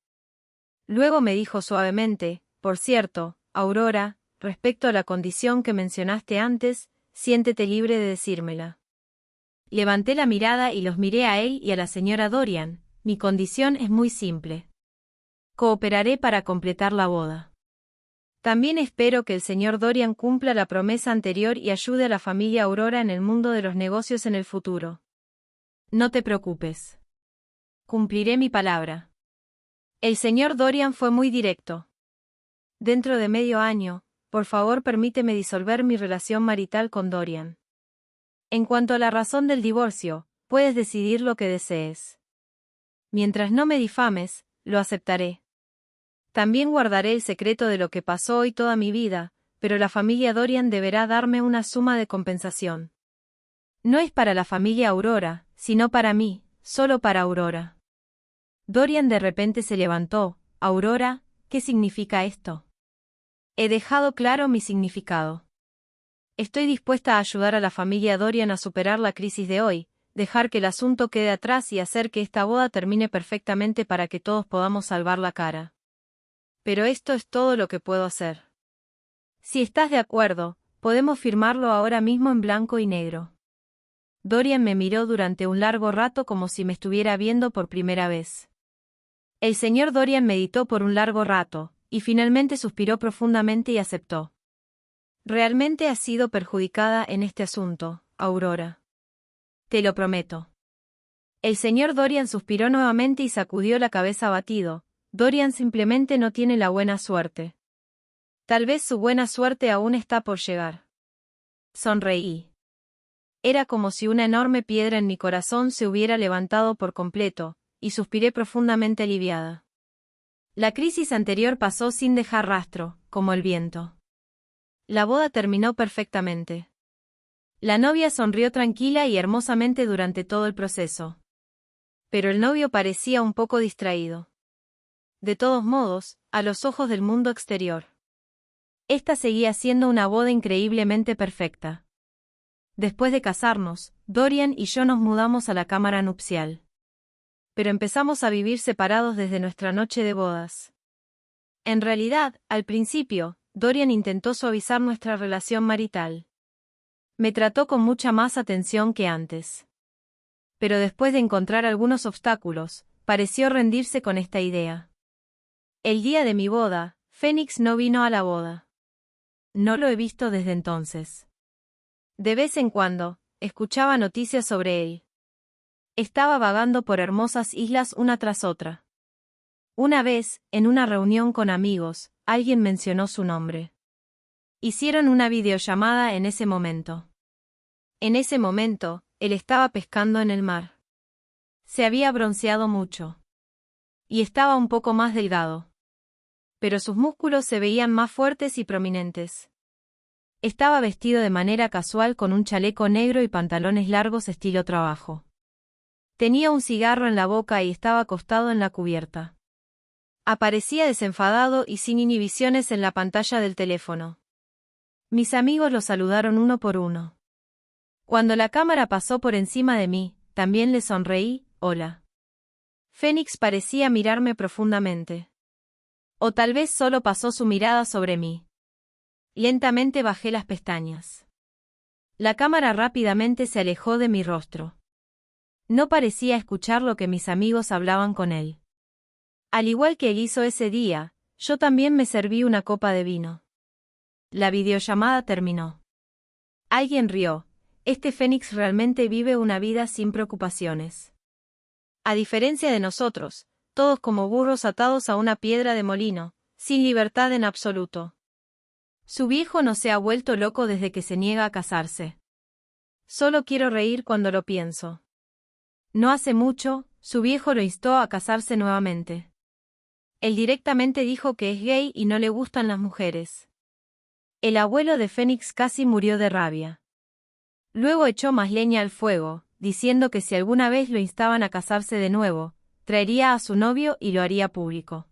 Luego me dijo suavemente, por cierto, Aurora, respecto a la condición que mencionaste antes, siéntete libre de decírmela. Levanté la mirada y los miré a él y a la señora Dorian, mi condición es muy simple. Cooperaré para completar la boda. También espero que el señor Dorian cumpla la promesa anterior y ayude a la familia Aurora en el mundo de los negocios en el futuro. No te preocupes. Cumpliré mi palabra. El señor Dorian fue muy directo. Dentro de medio año, por favor permíteme disolver mi relación marital con Dorian. En cuanto a la razón del divorcio, puedes decidir lo que desees. Mientras no me difames, lo aceptaré. También guardaré el secreto de lo que pasó hoy toda mi vida, pero la familia Dorian deberá darme una suma de compensación. No es para la familia Aurora, sino para mí, solo para Aurora. Dorian de repente se levantó. Aurora, ¿qué significa esto? He dejado claro mi significado. Estoy dispuesta a ayudar a la familia Dorian a superar la crisis de hoy, dejar que el asunto quede atrás y hacer que esta boda termine perfectamente para que todos podamos salvar la cara. Pero esto es todo lo que puedo hacer. Si estás de acuerdo, podemos firmarlo ahora mismo en blanco y negro. Dorian me miró durante un largo rato como si me estuviera viendo por primera vez. El señor Dorian meditó por un largo rato, y finalmente suspiró profundamente y aceptó. Realmente has sido perjudicada en este asunto, Aurora. Te lo prometo. El señor Dorian suspiró nuevamente y sacudió la cabeza abatido. Dorian simplemente no tiene la buena suerte. Tal vez su buena suerte aún está por llegar. Sonreí. Era como si una enorme piedra en mi corazón se hubiera levantado por completo, y suspiré profundamente aliviada. La crisis anterior pasó sin dejar rastro, como el viento. La boda terminó perfectamente. La novia sonrió tranquila y hermosamente durante todo el proceso. Pero el novio parecía un poco distraído. De todos modos, a los ojos del mundo exterior, esta seguía siendo una boda increíblemente perfecta. Después de casarnos, Dorian y yo nos mudamos a la cámara nupcial. Pero empezamos a vivir separados desde nuestra noche de bodas. En realidad, al principio, Dorian intentó suavizar nuestra relación marital. Me trató con mucha más atención que antes. Pero después de encontrar algunos obstáculos, pareció rendirse con esta idea. El día de mi boda, Fénix no vino a la boda. No lo he visto desde entonces. De vez en cuando, escuchaba noticias sobre él. Estaba vagando por hermosas islas una tras otra. Una vez, en una reunión con amigos, alguien mencionó su nombre. Hicieron una videollamada en ese momento. En ese momento, él estaba pescando en el mar. Se había bronceado mucho. Y estaba un poco más delgado. Pero sus músculos se veían más fuertes y prominentes. Estaba vestido de manera casual con un chaleco negro y pantalones largos estilo trabajo. Tenía un cigarro en la boca y estaba acostado en la cubierta. Aparecía desenfadado y sin inhibiciones en la pantalla del teléfono. Mis amigos lo saludaron uno por uno. Cuando la cámara pasó por encima de mí, también le sonreí, hola. Fénix parecía mirarme profundamente. O tal vez solo pasó su mirada sobre mí. Lentamente bajé las pestañas. La cámara rápidamente se alejó de mi rostro. No parecía escuchar lo que mis amigos hablaban con él. Al igual que él hizo ese día, yo también me serví una copa de vino. La videollamada terminó. Alguien rió. Este Fénix realmente vive una vida sin preocupaciones. A diferencia de nosotros, todos como burros atados a una piedra de molino, sin libertad en absoluto. Su viejo no se ha vuelto loco desde que se niega a casarse. Solo quiero reír cuando lo pienso. No hace mucho, su viejo lo instó a casarse nuevamente. Él directamente dijo que es gay y no le gustan las mujeres. El abuelo de Fénix casi murió de rabia. Luego echó más leña al fuego, diciendo que si alguna vez lo instaban a casarse de nuevo, traería a su novio y lo haría público.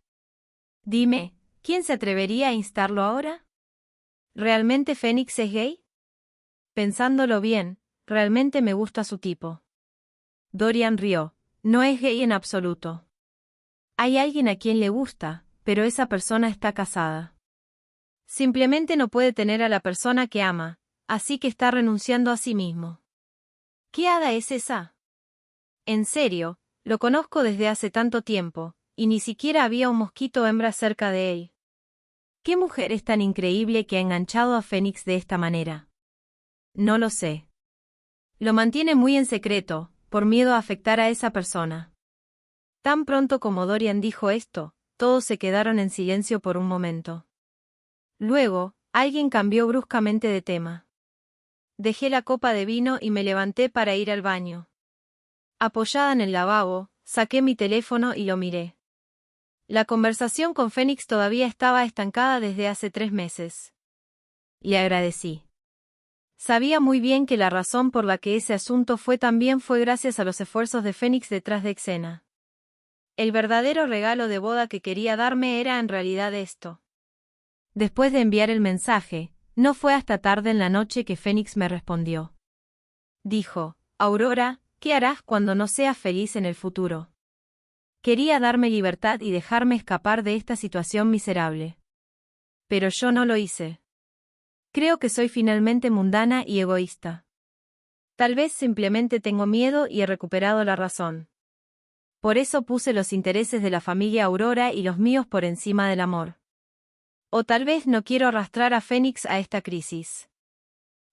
Dime, ¿quién se atrevería a instarlo ahora? ¿Realmente Fénix es gay? Pensándolo bien, realmente me gusta su tipo. Dorian rió. No es gay en absoluto. Hay alguien a quien le gusta, pero esa persona está casada. Simplemente no puede tener a la persona que ama, así que está renunciando a sí mismo. ¿Qué hada es esa? En serio, lo conozco desde hace tanto tiempo, y ni siquiera había un mosquito hembra cerca de él. ¿Qué mujer es tan increíble que ha enganchado a Fénix de esta manera? No lo sé. Lo mantiene muy en secreto, por miedo a afectar a esa persona. Tan pronto como Dorian dijo esto, todos se quedaron en silencio por un momento. Luego, alguien cambió bruscamente de tema. Dejé la copa de vino y me levanté para ir al baño. Apoyada en el lavabo, saqué mi teléfono y lo miré. La conversación con Fénix todavía estaba estancada desde hace 3 meses. Le agradecí. Sabía muy bien que la razón por la que ese asunto fue tan bien fue gracias a los esfuerzos de Fénix detrás de escena. El verdadero regalo de boda que quería darme era en realidad esto. Después de enviar el mensaje, no fue hasta tarde en la noche que Fénix me respondió. Dijo, Aurora, ¿qué harás cuando no seas feliz en el futuro? Quería darme libertad y dejarme escapar de esta situación miserable. Pero yo no lo hice. Creo que soy finalmente mundana y egoísta. Tal vez simplemente tengo miedo y he recuperado la razón. Por eso puse los intereses de la familia Aurora y los míos por encima del amor. O tal vez no quiero arrastrar a Fénix a esta crisis.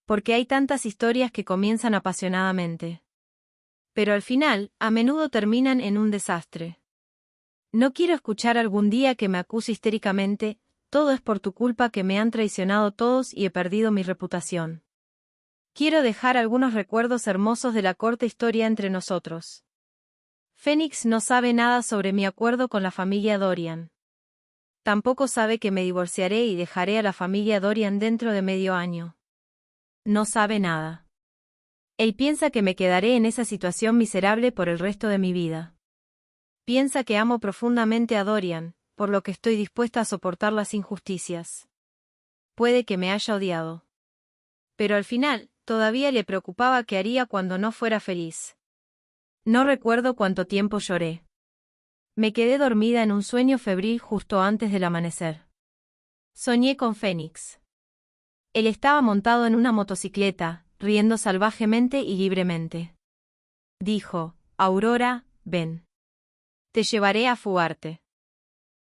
Porque hay tantas historias que comienzan apasionadamente. Pero al final, a menudo terminan en un desastre. No quiero escuchar algún día que me acuse histéricamente, todo es por tu culpa que me han traicionado todos y he perdido mi reputación. Quiero dejar algunos recuerdos hermosos de la corta historia entre nosotros. Fénix no sabe nada sobre mi acuerdo con la familia Dorian. Tampoco sabe que me divorciaré y dejaré a la familia Dorian dentro de medio año. No sabe nada. Él piensa que me quedaré en esa situación miserable por el resto de mi vida. Piensa que amo profundamente a Dorian, por lo que estoy dispuesta a soportar las injusticias. Puede que me haya odiado. Pero al final, todavía le preocupaba qué haría cuando no fuera feliz. No recuerdo cuánto tiempo lloré. Me quedé dormida en un sueño febril justo antes del amanecer. Soñé con Fénix. Él estaba montado en una motocicleta, riendo salvajemente y libremente. Dijo, Aurora, ven. Te llevaré a fugarte.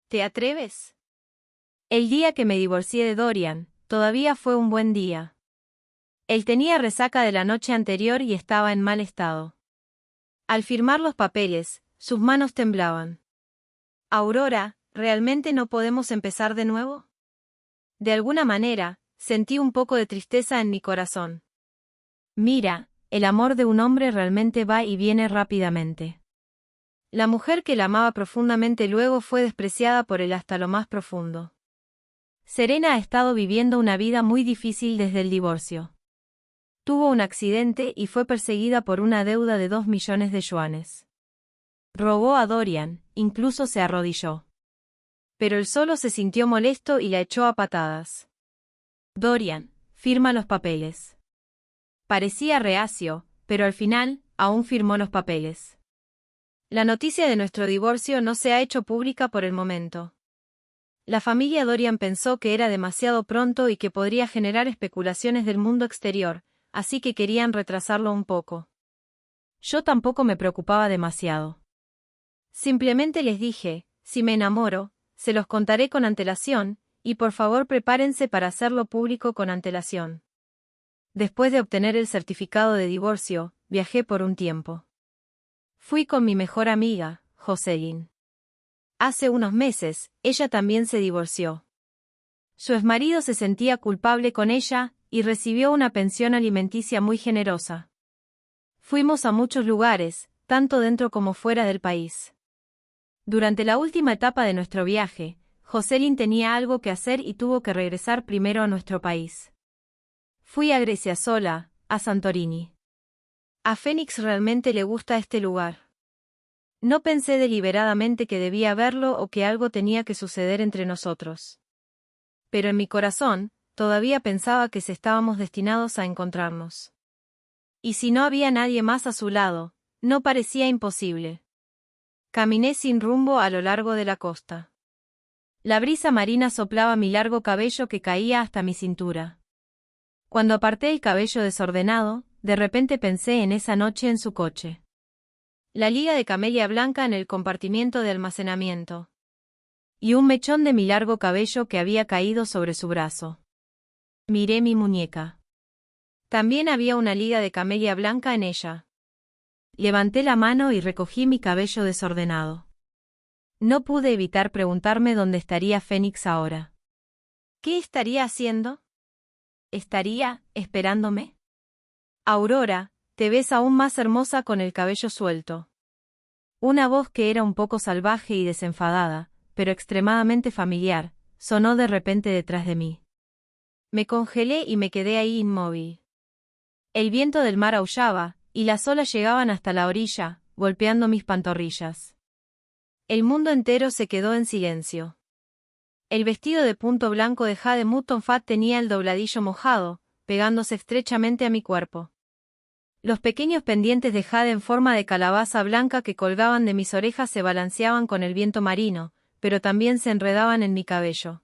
¿Te atreves? El día que me divorcié de Dorian, todavía fue un buen día. Él tenía resaca de la noche anterior y estaba en mal estado. Al firmar los papeles, sus manos temblaban. Aurora, ¿realmente no podemos empezar de nuevo? De alguna manera, sentí un poco de tristeza en mi corazón. Mira, el amor de un hombre realmente va y viene rápidamente. La mujer que la amaba profundamente luego fue despreciada por él hasta lo más profundo. Serena ha estado viviendo una vida muy difícil desde el divorcio. Tuvo un accidente y fue perseguida por una deuda de 2 millones de yuanes. Rogó a Dorian, incluso se arrodilló. Pero él solo se sintió molesto y la echó a patadas. Dorian, firma los papeles. Parecía reacio, pero al final, aún firmó los papeles. La noticia de nuestro divorcio no se ha hecho pública por el momento. La familia Dorian pensó que era demasiado pronto y que podría generar especulaciones del mundo exterior, así que querían retrasarlo un poco. Yo tampoco me preocupaba demasiado. Simplemente les dije, si me enamoro, se los contaré con antelación, y por favor prepárense para hacerlo público con antelación. Después de obtener el certificado de divorcio, viajé por un tiempo. Fui con mi mejor amiga, Jocelyn. Hace unos meses, ella también se divorció. Su exmarido se sentía culpable con ella, y recibió una pensión alimenticia muy generosa. Fuimos a muchos lugares, tanto dentro como fuera del país. Durante la última etapa de nuestro viaje, Jocelyn tenía algo que hacer y tuvo que regresar primero a nuestro país. Fui a Grecia sola, a Santorini. A Fénix realmente le gusta este lugar. No pensé deliberadamente que debía verlo o que algo tenía que suceder entre nosotros. Pero en mi corazón, todavía pensaba que estábamos destinados a encontrarnos. Y si no había nadie más a su lado, no parecía imposible. Caminé sin rumbo a lo largo de la costa. La brisa marina soplaba mi largo cabello que caía hasta mi cintura. Cuando aparté el cabello desordenado, de repente pensé en esa noche en su coche. La liga de camelia blanca en el compartimiento de almacenamiento. Y un mechón de mi largo cabello que había caído sobre su brazo. Miré mi muñeca. También había una liga de camelia blanca en ella. Levanté la mano y recogí mi cabello desordenado. No pude evitar preguntarme dónde estaría Fénix ahora. ¿Qué estaría haciendo? ¿Estaría esperándome? Aurora, te ves aún más hermosa con el cabello suelto. Una voz que era un poco salvaje y desenfadada, pero extremadamente familiar, sonó de repente detrás de mí. Me congelé y me quedé ahí inmóvil. El viento del mar aullaba, y las olas llegaban hasta la orilla, golpeando mis pantorrillas. El mundo entero se quedó en silencio. El vestido de punto blanco de Jade Mutton Fat tenía el dobladillo mojado, pegándose estrechamente a mi cuerpo. Los pequeños pendientes de jade en forma de calabaza blanca que colgaban de mis orejas se balanceaban con el viento marino, pero también se enredaban en mi cabello.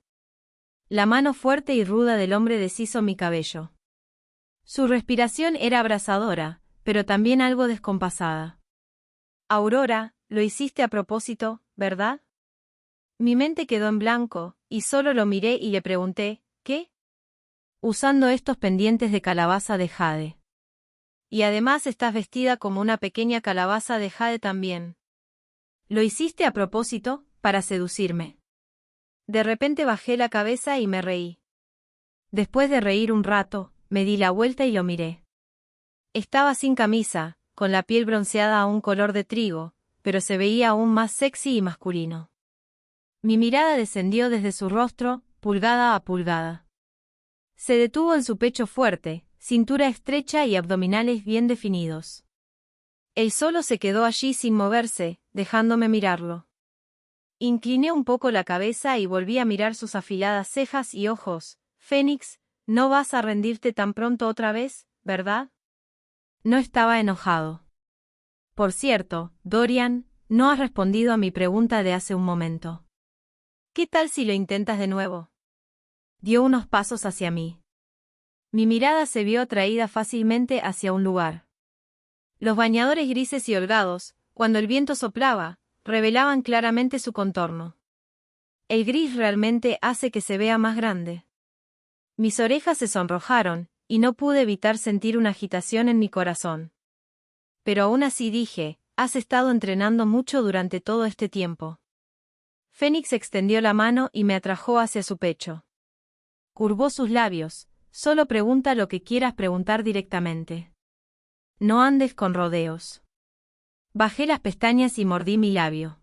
La mano fuerte y ruda del hombre deshizo mi cabello. Su respiración era abrasadora, pero también algo descompasada. Aurora, lo hiciste a propósito, ¿verdad? Mi mente quedó en blanco, y solo lo miré y le pregunté, ¿qué? Usando estos pendientes de calabaza de jade. Y además estás vestida como una pequeña calabaza de jade también. ¿Lo hiciste a propósito, para seducirme? De repente bajé la cabeza y me reí. Después de reír un rato, me di la vuelta y lo miré. Estaba sin camisa, con la piel bronceada a un color de trigo, pero se veía aún más sexy y masculino. Mi mirada descendió desde su rostro, pulgada a pulgada. Se detuvo en su pecho fuerte, cintura estrecha y abdominales bien definidos. Él solo se quedó allí sin moverse, dejándome mirarlo. Incliné un poco la cabeza y volví a mirar sus afiladas cejas y ojos. Fénix, no vas a rendirte tan pronto otra vez, ¿verdad? No estaba enojado. Por cierto, Dorian, no has respondido a mi pregunta de hace un momento. ¿Qué tal si lo intentas de nuevo? Dio unos pasos hacia mí. Mi mirada se vio atraída fácilmente hacia un lugar. Los bañadores grises y holgados, cuando el viento soplaba, revelaban claramente su contorno. El gris realmente hace que se vea más grande. Mis orejas se sonrojaron, y no pude evitar sentir una agitación en mi corazón. Pero aún así dije, has estado entrenando mucho durante todo este tiempo. Fénix extendió la mano y me atrajo hacia su pecho. Curvó sus labios. Solo pregunta lo que quieras preguntar directamente. No andes con rodeos. Bajé las pestañas y mordí mi labio.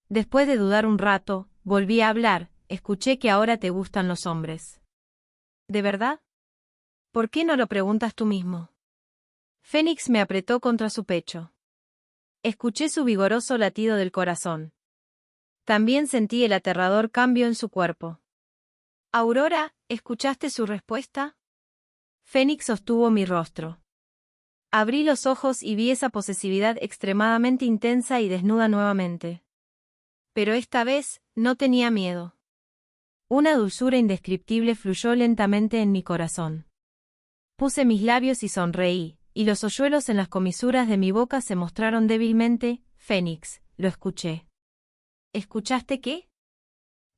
Después de dudar un rato, volví a hablar. Escuché que ahora te gustan los hombres. ¿De verdad? ¿Por qué no lo preguntas tú mismo? Fénix me apretó contra su pecho. Escuché su vigoroso latido del corazón. También sentí el aterrador cambio en su cuerpo. Aurora, ¿escuchaste su respuesta? Fénix sostuvo mi rostro. Abrí los ojos y vi esa posesividad extremadamente intensa y desnuda nuevamente. Pero esta vez, no tenía miedo. Una dulzura indescriptible fluyó lentamente en mi corazón. Puse mis labios y sonreí, y los hoyuelos en las comisuras de mi boca se mostraron débilmente. Fénix, lo escuché. ¿Escuchaste qué?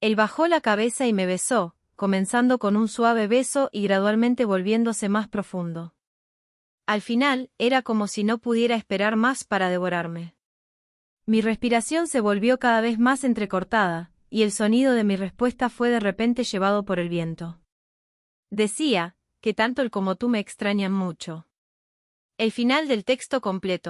Él bajó la cabeza y me besó, comenzando con un suave beso y gradualmente volviéndose más profundo. Al final, era como si no pudiera esperar más para devorarme. Mi respiración se volvió cada vez más entrecortada, y el sonido de mi respuesta fue de repente llevado por el viento. Decía, que tanto él como tú me extrañan mucho. El final del texto completo.